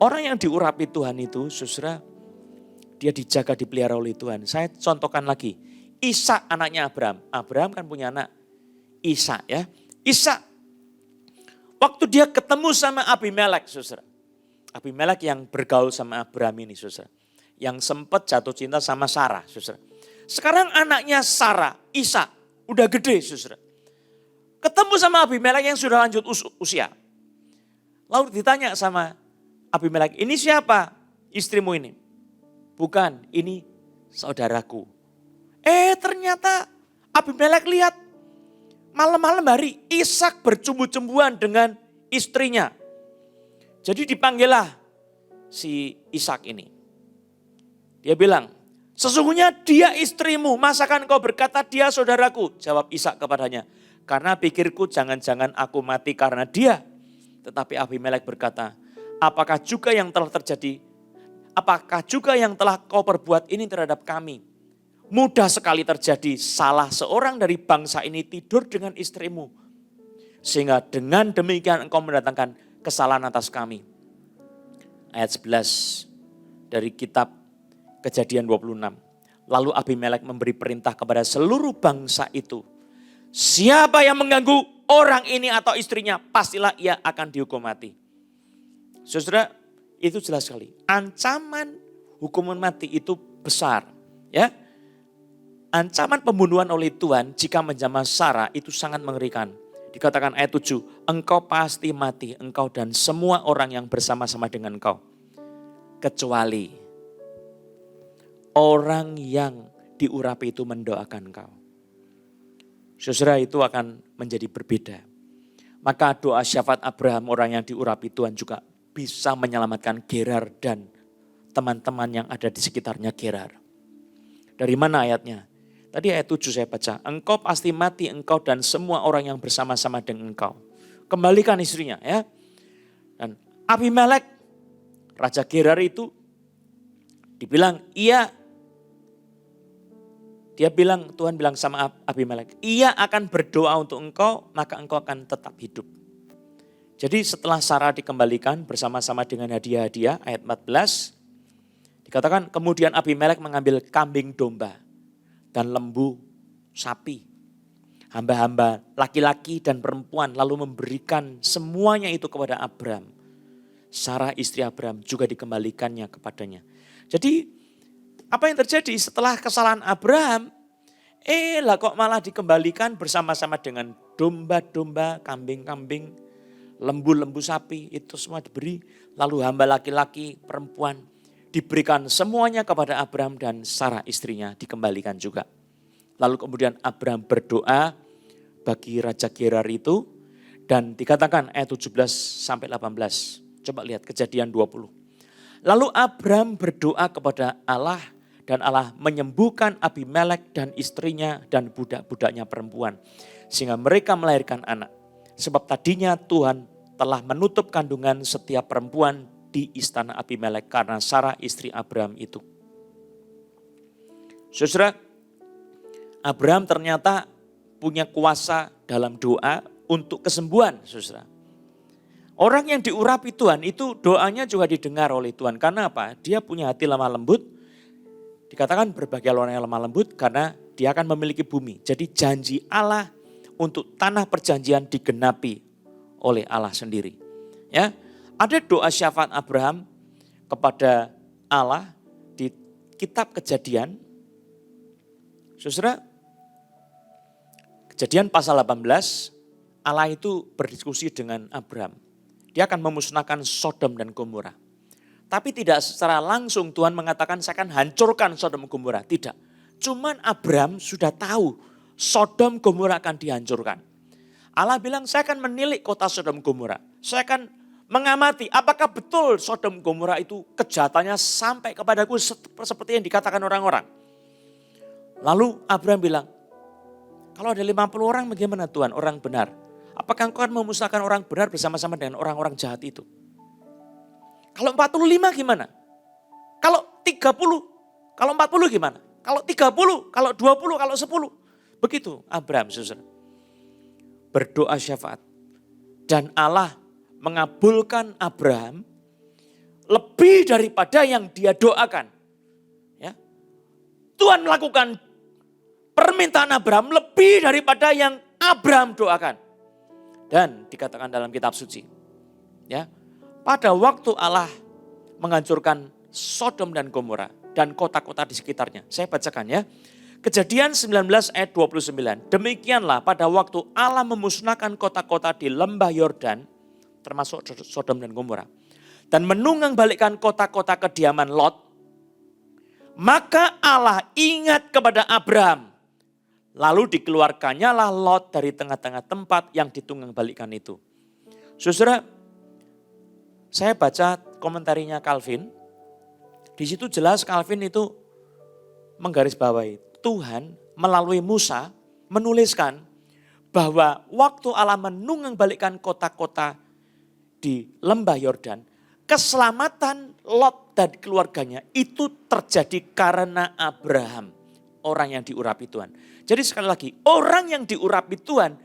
Orang yang diurapi Tuhan itu, saudara, dia dijaga, dipelihara oleh Tuhan. Saya contohkan lagi, Ishak anaknya Abraham. Abraham kan punya anak Ishak ya. Ishak, waktu dia ketemu sama Abimelek, saudara. Abimelek yang bergaul sama Abraham ini, saudara. Yang sempat jatuh cinta sama Sarah, saudara. Sekarang anaknya Sarah, Ishak, udah gede, saudara. Ketemu sama Abimelek yang sudah lanjut usia. Lalu ditanya sama Abimelek, ini siapa istrimu ini? Bukan, ini saudaraku. Ternyata Abimelek lihat malam-malam hari Ishak bercumbu-cumbuan dengan istrinya. Jadi dipanggillah si Ishak ini. Dia bilang, sesungguhnya dia istrimu, masakan kau berkata dia saudaraku? Jawab Ishak kepadanya, karena pikirku jangan-jangan aku mati karena dia. Tetapi Abimelek berkata, apakah juga yang telah kau perbuat ini terhadap kami? Mudah sekali terjadi salah seorang dari bangsa ini tidur dengan istrimu. Sehingga dengan demikian engkau mendatangkan kesalahan atas kami. Ayat 11 dari kitab Kejadian 26. Lalu Abimelek memberi perintah kepada seluruh bangsa itu. Siapa yang mengganggu orang ini atau istrinya, pastilah ia akan dihukum mati. Saudara, itu jelas sekali. Ancaman hukuman mati itu besar. Ya, ancaman pembunuhan oleh Tuhan jika menjamah Sarah itu sangat mengerikan. Dikatakan ayat 7, engkau pasti mati, engkau dan semua orang yang bersama-sama dengan engkau. Kecuali orang yang diurapi itu mendoakan engkau. Saudara, itu akan menjadi berbeda. Maka doa syafaat Abraham, orang yang diurapi Tuhan juga bisa menyelamatkan Gerar dan teman-teman yang ada di sekitarnya Gerar. Dari mana ayatnya? Tadi ayat 7 saya baca. Engkau pasti mati, engkau dan semua orang yang bersama-sama dengan engkau. Kembalikan istrinya ya. Dan Abimelek, Raja Gerar itu dibilang Tuhan bilang sama Abimelek, ia akan berdoa untuk engkau, maka engkau akan tetap hidup. Jadi setelah Sarah dikembalikan bersama-sama dengan hadiah-hadiah, ayat 14, dikatakan kemudian Abimelek mengambil kambing domba dan lembu sapi, hamba-hamba laki-laki dan perempuan, lalu memberikan semuanya itu kepada Abraham. Sarah istri Abraham juga dikembalikannya kepadanya. Jadi apa yang terjadi setelah kesalahan Abraham? Kok malah dikembalikan bersama-sama dengan domba-domba, kambing-kambing, lembu-lembu sapi, itu semua diberi. Lalu hamba laki-laki, perempuan, diberikan semuanya kepada Abraham dan Sarah istrinya dikembalikan juga. Lalu kemudian Abraham berdoa bagi Raja Gerar itu. Dan dikatakan ayat 17 sampai 18. Coba lihat Kejadian 20. Lalu Abraham berdoa kepada Allah dan Allah menyembuhkan Abimelek dan istrinya dan budak-budaknya perempuan. Sehingga mereka melahirkan anak. Sebab tadinya Tuhan telah menutup kandungan setiap perempuan di istana Abimelek karena Sarah istri Abraham itu. Saudara, Abraham ternyata punya kuasa dalam doa untuk kesembuhan, saudara. Orang yang diurapi Tuhan itu doanya juga didengar oleh Tuhan. Karena apa? Dia punya hati lemah lembut. Dikatakan berbagai orang yang lemah lembut karena dia akan memiliki bumi. Jadi janji Allah untuk tanah perjanjian digenapi oleh Allah sendiri. Ya, ada doa syafaat Abraham kepada Allah di kitab Kejadian. Saudara, Kejadian pasal 18, Allah itu berdiskusi dengan Abraham. Dia akan memusnahkan Sodom dan Gomora. Tapi tidak secara langsung Tuhan mengatakan saya akan hancurkan Sodom dan Gomora. Tidak. Cuman Abraham sudah tahu Sodom Gomora akan dihancurkan. Allah bilang saya akan menilik kota Sodom Gomora. Saya akan mengamati apakah betul Sodom Gomora itu kejahatannya sampai kepadaku seperti yang dikatakan orang-orang. Lalu Abraham bilang, kalau ada 50 orang bagaimana Tuhan orang benar? Apakah engkau akan memusnahkan orang benar bersama-sama dengan orang-orang jahat itu? Kalau 45 gimana? Kalau 30? Kalau 40 gimana? Kalau 30? Kalau 20? Kalau 10? Begitu Abraham, saudara. Berdoa syafaat. Dan Allah mengabulkan Abraham lebih daripada yang dia doakan. Ya. Tuhan melakukan permintaan Abraham lebih daripada yang Abraham doakan. Dan dikatakan dalam kitab suci. Ya, pada waktu Allah menghancurkan Sodom dan Gomora dan kota-kota di sekitarnya. Saya bacakan ya. Kejadian 19 ayat 29. Demikianlah pada waktu Allah memusnahkan kota-kota di lembah Yordan, termasuk Sodom dan Gomora. Dan menunggang balikkan kota-kota kediaman Lot. Maka Allah ingat kepada Abraham. Lalu dikeluarkannya lah Lot dari tengah-tengah tempat yang ditunggang balikkan itu. Saudara, saya baca komentarinya Calvin. Di situ jelas Calvin itu menggarisbawahi Tuhan melalui Musa menuliskan bahwa waktu Allah menunggang balikkan kota-kota di lembah Yordan, keselamatan Lot dan keluarganya itu terjadi karena Abraham, orang yang diurapi Tuhan. Jadi sekali lagi, orang yang diurapi Tuhan,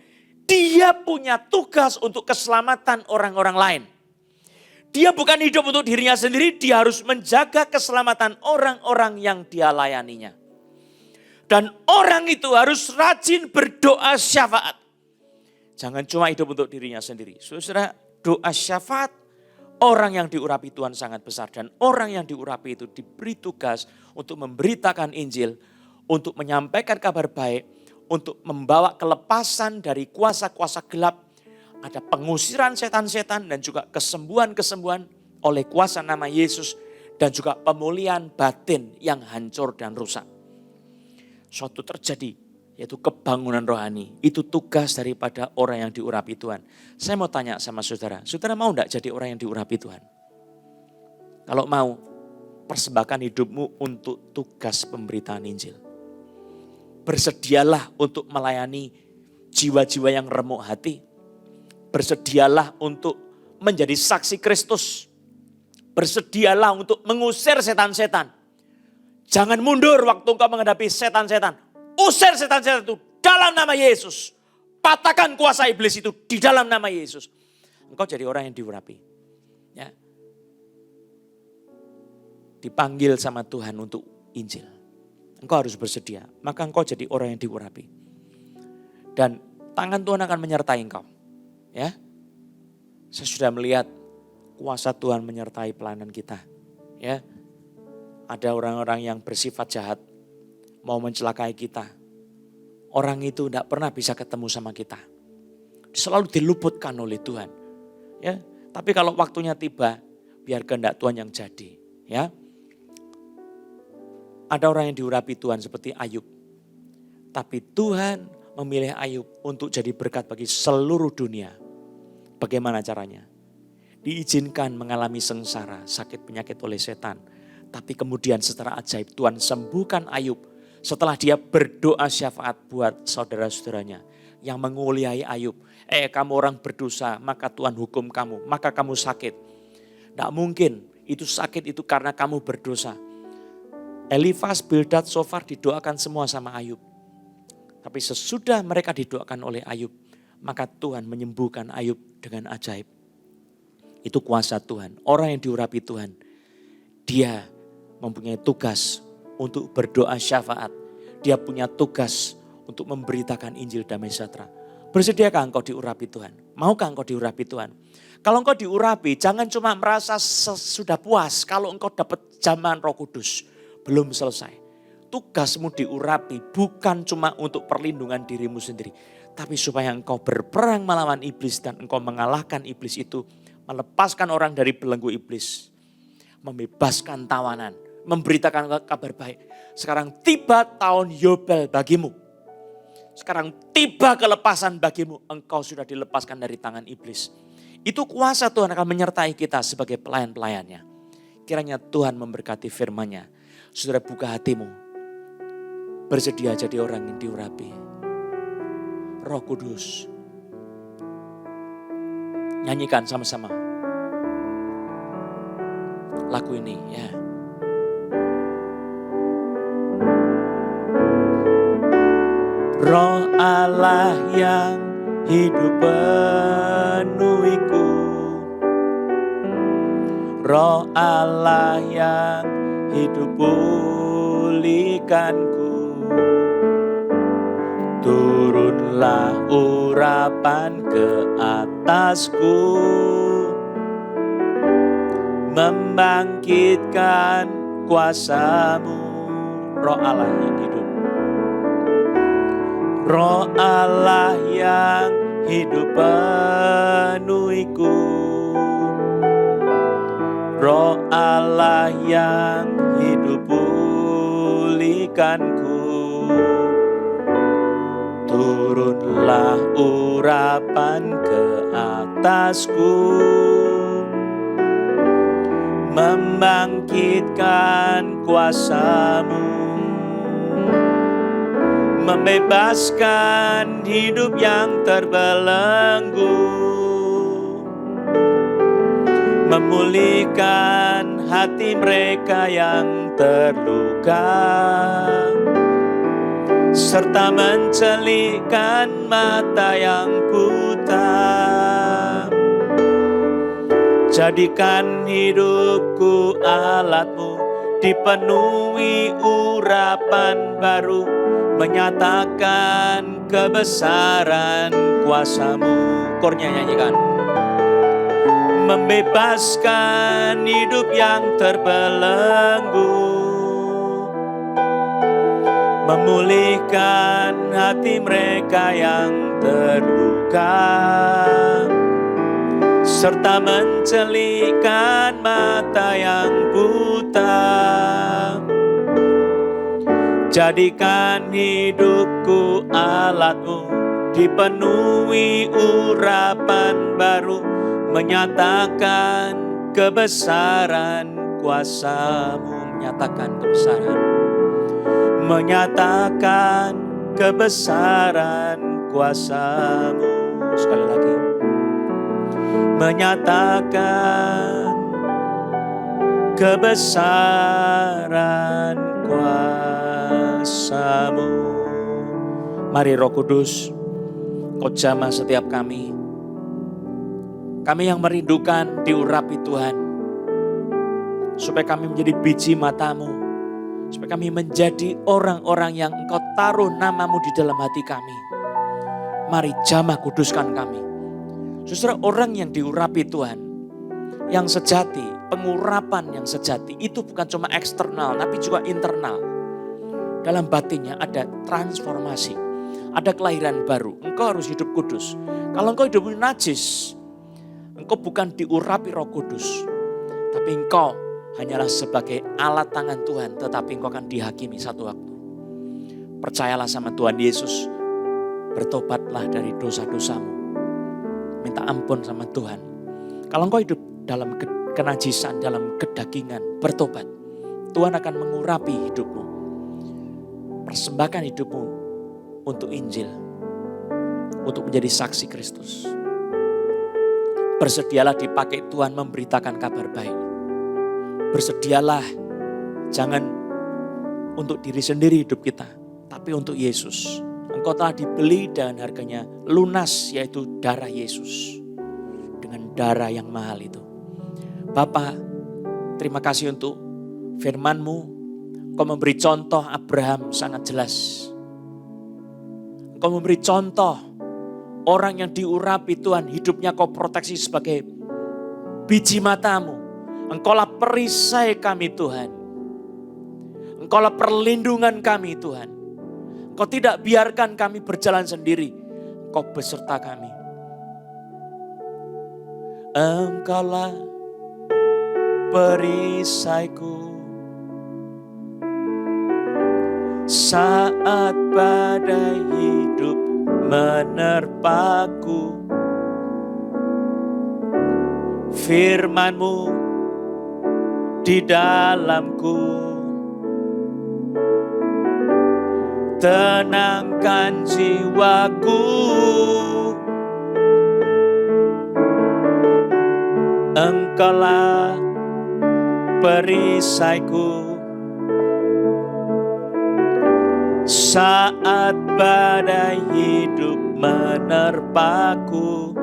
dia punya tugas untuk keselamatan orang-orang lain. Dia bukan hidup untuk dirinya sendiri, dia harus menjaga keselamatan orang-orang yang dia layaninya. Dan orang itu harus rajin berdoa syafaat. Jangan cuma hidup untuk dirinya sendiri. Saudara, doa syafaat orang yang diurapi Tuhan sangat besar. Dan orang yang diurapi itu diberi tugas untuk memberitakan Injil, untuk menyampaikan kabar baik, untuk membawa kelepasan dari kuasa-kuasa gelap. Ada pengusiran setan-setan dan juga kesembuhan-kesembuhan oleh kuasa nama Yesus. Dan juga pemulihan batin yang hancur dan rusak. Suatu terjadi, yaitu kebangunan rohani. Itu tugas daripada orang yang diurapi Tuhan. Saya mau tanya sama saudara, saudara mau enggak jadi orang yang diurapi Tuhan? Kalau mau, persembahkan hidupmu untuk tugas pemberitaan Injil. Bersedialah untuk melayani jiwa-jiwa yang remuk hati. Bersedialah untuk menjadi saksi Kristus. Bersedialah untuk mengusir setan-setan. Jangan mundur waktu engkau menghadapi setan-setan. Usir setan-setan itu dalam nama Yesus. Patahkan kuasa iblis itu di dalam nama Yesus. Engkau jadi orang yang diurapi. Ya. Dipanggil sama Tuhan untuk Injil. Engkau harus bersedia. Maka engkau jadi orang yang diurapi. Dan tangan Tuhan akan menyertai engkau. Ya, saya sudah melihat kuasa Tuhan menyertai pelayanan kita. Ya, ada orang-orang yang bersifat jahat, mau mencelakai kita. Orang itu tidak pernah bisa ketemu sama kita. Selalu diluputkan oleh Tuhan. Ya, tapi kalau waktunya tiba, biar kehendak Tuhan yang jadi. Ya, ada orang yang diurapi Tuhan seperti Ayub. Tapi Tuhan memilih Ayub untuk jadi berkat bagi seluruh dunia. Bagaimana caranya? Diizinkan mengalami sengsara, sakit penyakit oleh setan. Tapi kemudian secara ajaib Tuhan sembuhkan Ayub. Setelah dia berdoa syafaat buat saudara-saudaranya yang menguliai Ayub. Kamu orang berdosa, maka Tuhan hukum kamu, maka kamu sakit. Tidak mungkin itu sakit itu karena kamu berdosa. Elifas, Bildad, Sofar didoakan semua sama Ayub. Tapi sesudah mereka didoakan oleh Ayub, maka Tuhan menyembuhkan Ayub dengan ajaib. Itu kuasa Tuhan. Orang yang diurapi Tuhan, dia mempunyai tugas untuk berdoa syafaat. Dia punya tugas untuk memberitakan Injil damai sejahtera. Bersediakah engkau diurapi Tuhan? Maukah engkau diurapi Tuhan? Kalau engkau diurapi, jangan cuma merasa sudah puas kalau engkau dapat jaman Roh Kudus. Belum selesai. Tugasmu diurapi bukan cuma untuk perlindungan dirimu sendiri. Tapi supaya engkau berperang melawan iblis dan engkau mengalahkan iblis itu. Melepaskan orang dari belenggu iblis. Membebaskan tawanan. Memberitakan kabar baik. Sekarang tiba tahun Yobel bagimu. Sekarang tiba kelepasan bagimu. Engkau sudah dilepaskan dari tangan iblis. Itu kuasa Tuhan akan menyertai kita sebagai pelayan-pelayannya. Kiranya Tuhan memberkati firman-Nya. Saudara buka hatimu. Bersedia jadi orang yang diurapi. Roh Kudus. Nyanyikan sama-sama. Lagu ini ya. Roh Allah yang hidup penuhiku. Roh Allah yang hidup pulihkanku. Turunlah urapan ke atasku, membangkitkan kuasa-Mu. Roh Allah yang hidup. Roh Allah yang hidup penuhiku. Roh Allah yang hidup pulihkanku. Turunlah urapan ke atasku, membangkitkan kuasa-Mu, membebaskan hidup yang terbelenggu, memulihkan hati mereka yang terluka, serta mencelikkan mata yang buta. Jadikan hidupku alat-Mu, dipenuhi urapan baru, menyatakan kebesaran kuasa-Mu. Kornya nyanyikan. Membebaskan hidup yang terbelenggu, memulihkan hati mereka yang terluka, serta mencelikkan mata yang buta. Jadikan hidupku alat-Mu, dipenuhi urapan baru, menyatakan kebesaran kuasa-Mu. Menyatakan kebesaran. Menyatakan kebesaran kuasa-Mu. Sekali lagi. Menyatakan kebesaran kuasa-Mu. Mari Roh Kudus, Kau jamah setiap kami. Kami yang merindukan diurapi Tuhan. Supaya kami menjadi biji mata-Mu. Supaya kami menjadi orang-orang yang Engkau taruh nama-Mu di dalam hati kami. Mari jamah kuduskan kami. Saudara, orang yang diurapi Tuhan, yang sejati, pengurapan yang sejati, itu bukan cuma eksternal, tapi juga internal. Dalam batinnya ada transformasi, ada kelahiran baru. Engkau harus hidup kudus. Kalau engkau hidup najis, engkau bukan diurapi Roh Kudus, tapi engkau hanyalah sebagai alat tangan Tuhan, tetapi engkau akan dihakimi satu waktu. percayalah sama Tuhan Yesus. Bertobatlah dari dosa-dosamu. Minta ampun sama Tuhan. Kalau engkau hidup dalam kenajisan, dalam kedagingan, bertobat. Tuhan akan mengurapi hidupmu. Persembahkan hidupmu untuk Injil. Untuk menjadi saksi Kristus. Bersedialah dipakai Tuhan memberitakan kabar baik. Bersedialah, jangan untuk diri sendiri hidup kita, tapi untuk Yesus. Engkau telah dibeli dengan harganya lunas, yaitu darah Yesus. Dengan darah yang mahal itu. Bapa, terima kasih untuk firman-Mu. Engkau memberi contoh Abraham sangat jelas. Engkau memberi contoh orang yang diurapi Tuhan, hidupnya Kau proteksi sebagai biji mata-Mu. Engkaulah perisai kami Tuhan. Engkaulah perlindungan kami Tuhan. Engkau tidak biarkan kami berjalan sendiri. Engkau beserta kami. Engkaulah perisaiku saat badai hidup menerpaku. Firman-Mu di dalamku, tenangkan jiwaku. Engkaulah perisaiku saat badai hidup menerpaku.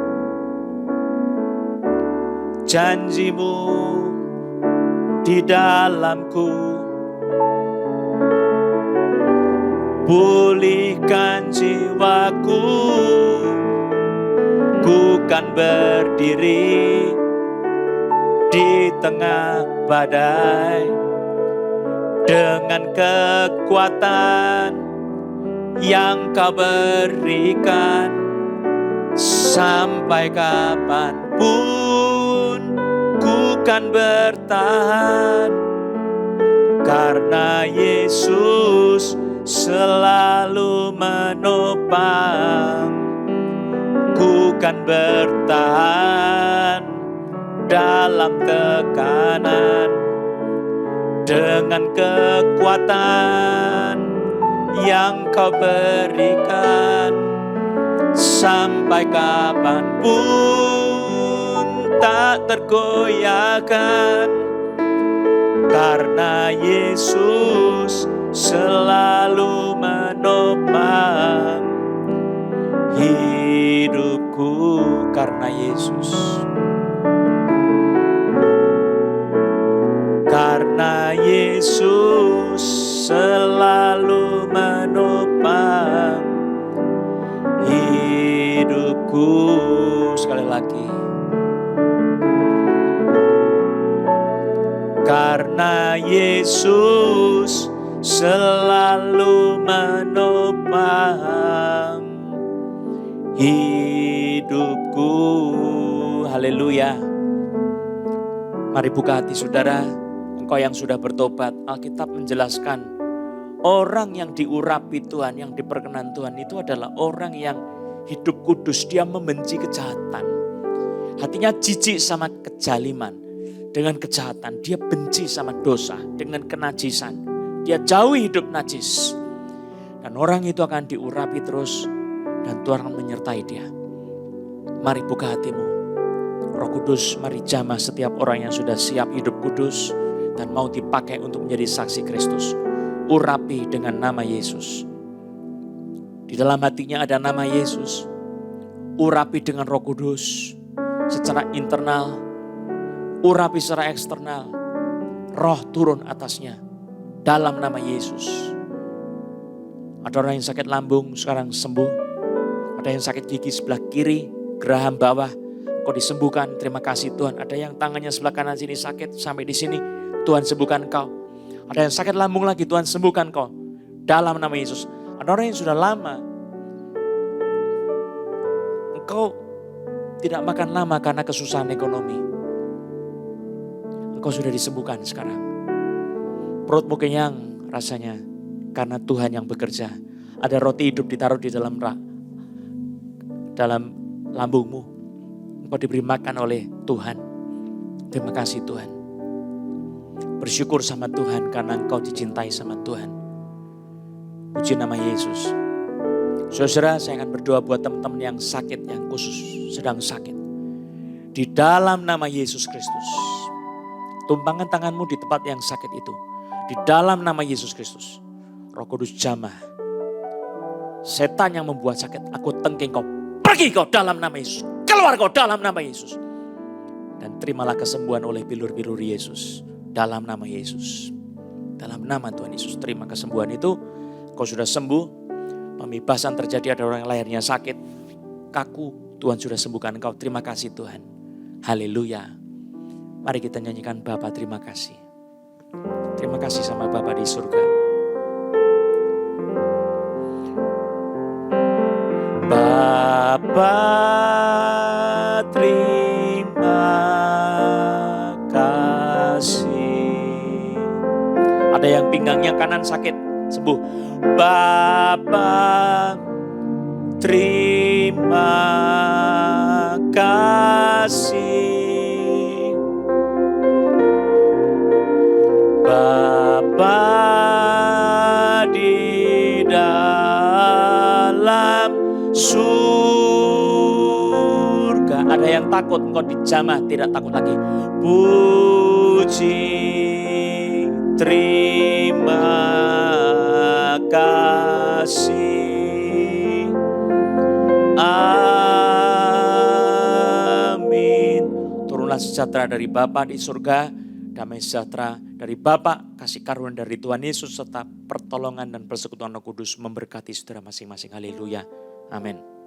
Janji-Mu di dalamku, pulihkan jiwaku. Ku kan berdiri di tengah badai dengan kekuatan yang Kau berikan. Sampai kapanpun ku kan bertahan, karena Yesus selalu menopang. Ku kan bertahan dalam tekanan dengan kekuatan yang Kau berikan. Sampai kapanpun tak tergoyahkan, karena Yesus selalu menopang hidupku. Karena Yesus, karena Yesus selalu menopang hidupku. Sekali lagi. Karena Yesus selalu menopang hidupku. Haleluya. Mari buka hati saudara. Engkau yang sudah bertobat, Alkitab menjelaskan orang yang diurapi Tuhan, yang diperkenan Tuhan itu adalah orang yang hidup kudus. Dia membenci kejahatan. Hatinya jijik sama kejaliman. Dengan kejahatan, dia benci sama dosa. Dengan kenajisan, dia jauhi hidup najis. Dan orang itu akan diurapi terus. Dan Tuhan akan menyertai dia. Mari buka hatimu. Roh Kudus, mari jamah setiap orang yang sudah siap hidup kudus. Dan mau dipakai untuk menjadi saksi Kristus. Urapi dengan nama Yesus. Di dalam hatinya ada nama Yesus. Urapi dengan Roh Kudus. Secara internal. Urapi secara eksternal. Roh turun atasnya. Dalam nama Yesus. Ada orang yang sakit lambung sekarang sembuh. Ada yang sakit gigi sebelah kiri. Geraham bawah. Kau disembuhkan. Terima kasih Tuhan. Ada yang tangannya sebelah kanan sini sakit. Sampai di sini. Tuhan sembuhkan kau. Ada yang sakit lambung lagi. Tuhan sembuhkan kau. Dalam nama Yesus. Ada orang yang sudah lama. Engkau tidak makan lama karena kesusahan ekonomi. Engkau sudah disembuhkan sekarang. Perutmu kenyang rasanya karena Tuhan yang bekerja. Ada roti hidup ditaruh di dalam lambungmu. Engkau diberi makan oleh Tuhan. Terima kasih Tuhan. Bersyukur sama Tuhan karena engkau dicintai sama Tuhan. Puji nama Yesus. Saudara, saya akan berdoa buat teman-teman yang sakit, yang khusus sedang sakit. Di dalam nama Yesus Kristus. Tumpangkan tanganmu di tempat yang sakit itu. Di dalam nama Yesus Kristus. Roh Kudus jamah. Setan yang membuat sakit, aku tengking kau. Pergi kau dalam nama Yesus. Keluar kau dalam nama Yesus. Dan terimalah kesembuhan oleh bilur-bilur Yesus. Dalam nama Yesus. Dalam nama Tuhan Yesus. Terima kesembuhan itu. Kau sudah sembuh. Pembebasan terjadi, ada orang yang lahirnya sakit. Kaku. Tuhan sudah sembuhkan engkau. Terima kasih Tuhan. Haleluya. Mari kita nyanyikan Bapa terima kasih. Terima kasih sama Bapa di surga. Bapa terima kasih. Ada yang pinggangnya kanan sakit, sembuh. Bapa terima kasih. Bapa di dalam surga. Ada yang takut, engkau dijamah, tidak takut lagi. Puji terima kasih. Amin. Turunlah sejahtera dari Bapa di surga, damai sejahtera dari Bapa, kasih karunia dari Tuhan Yesus serta pertolongan dan persekutuan Roh Kudus memberkati saudara masing-masing. Haleluya. Amin.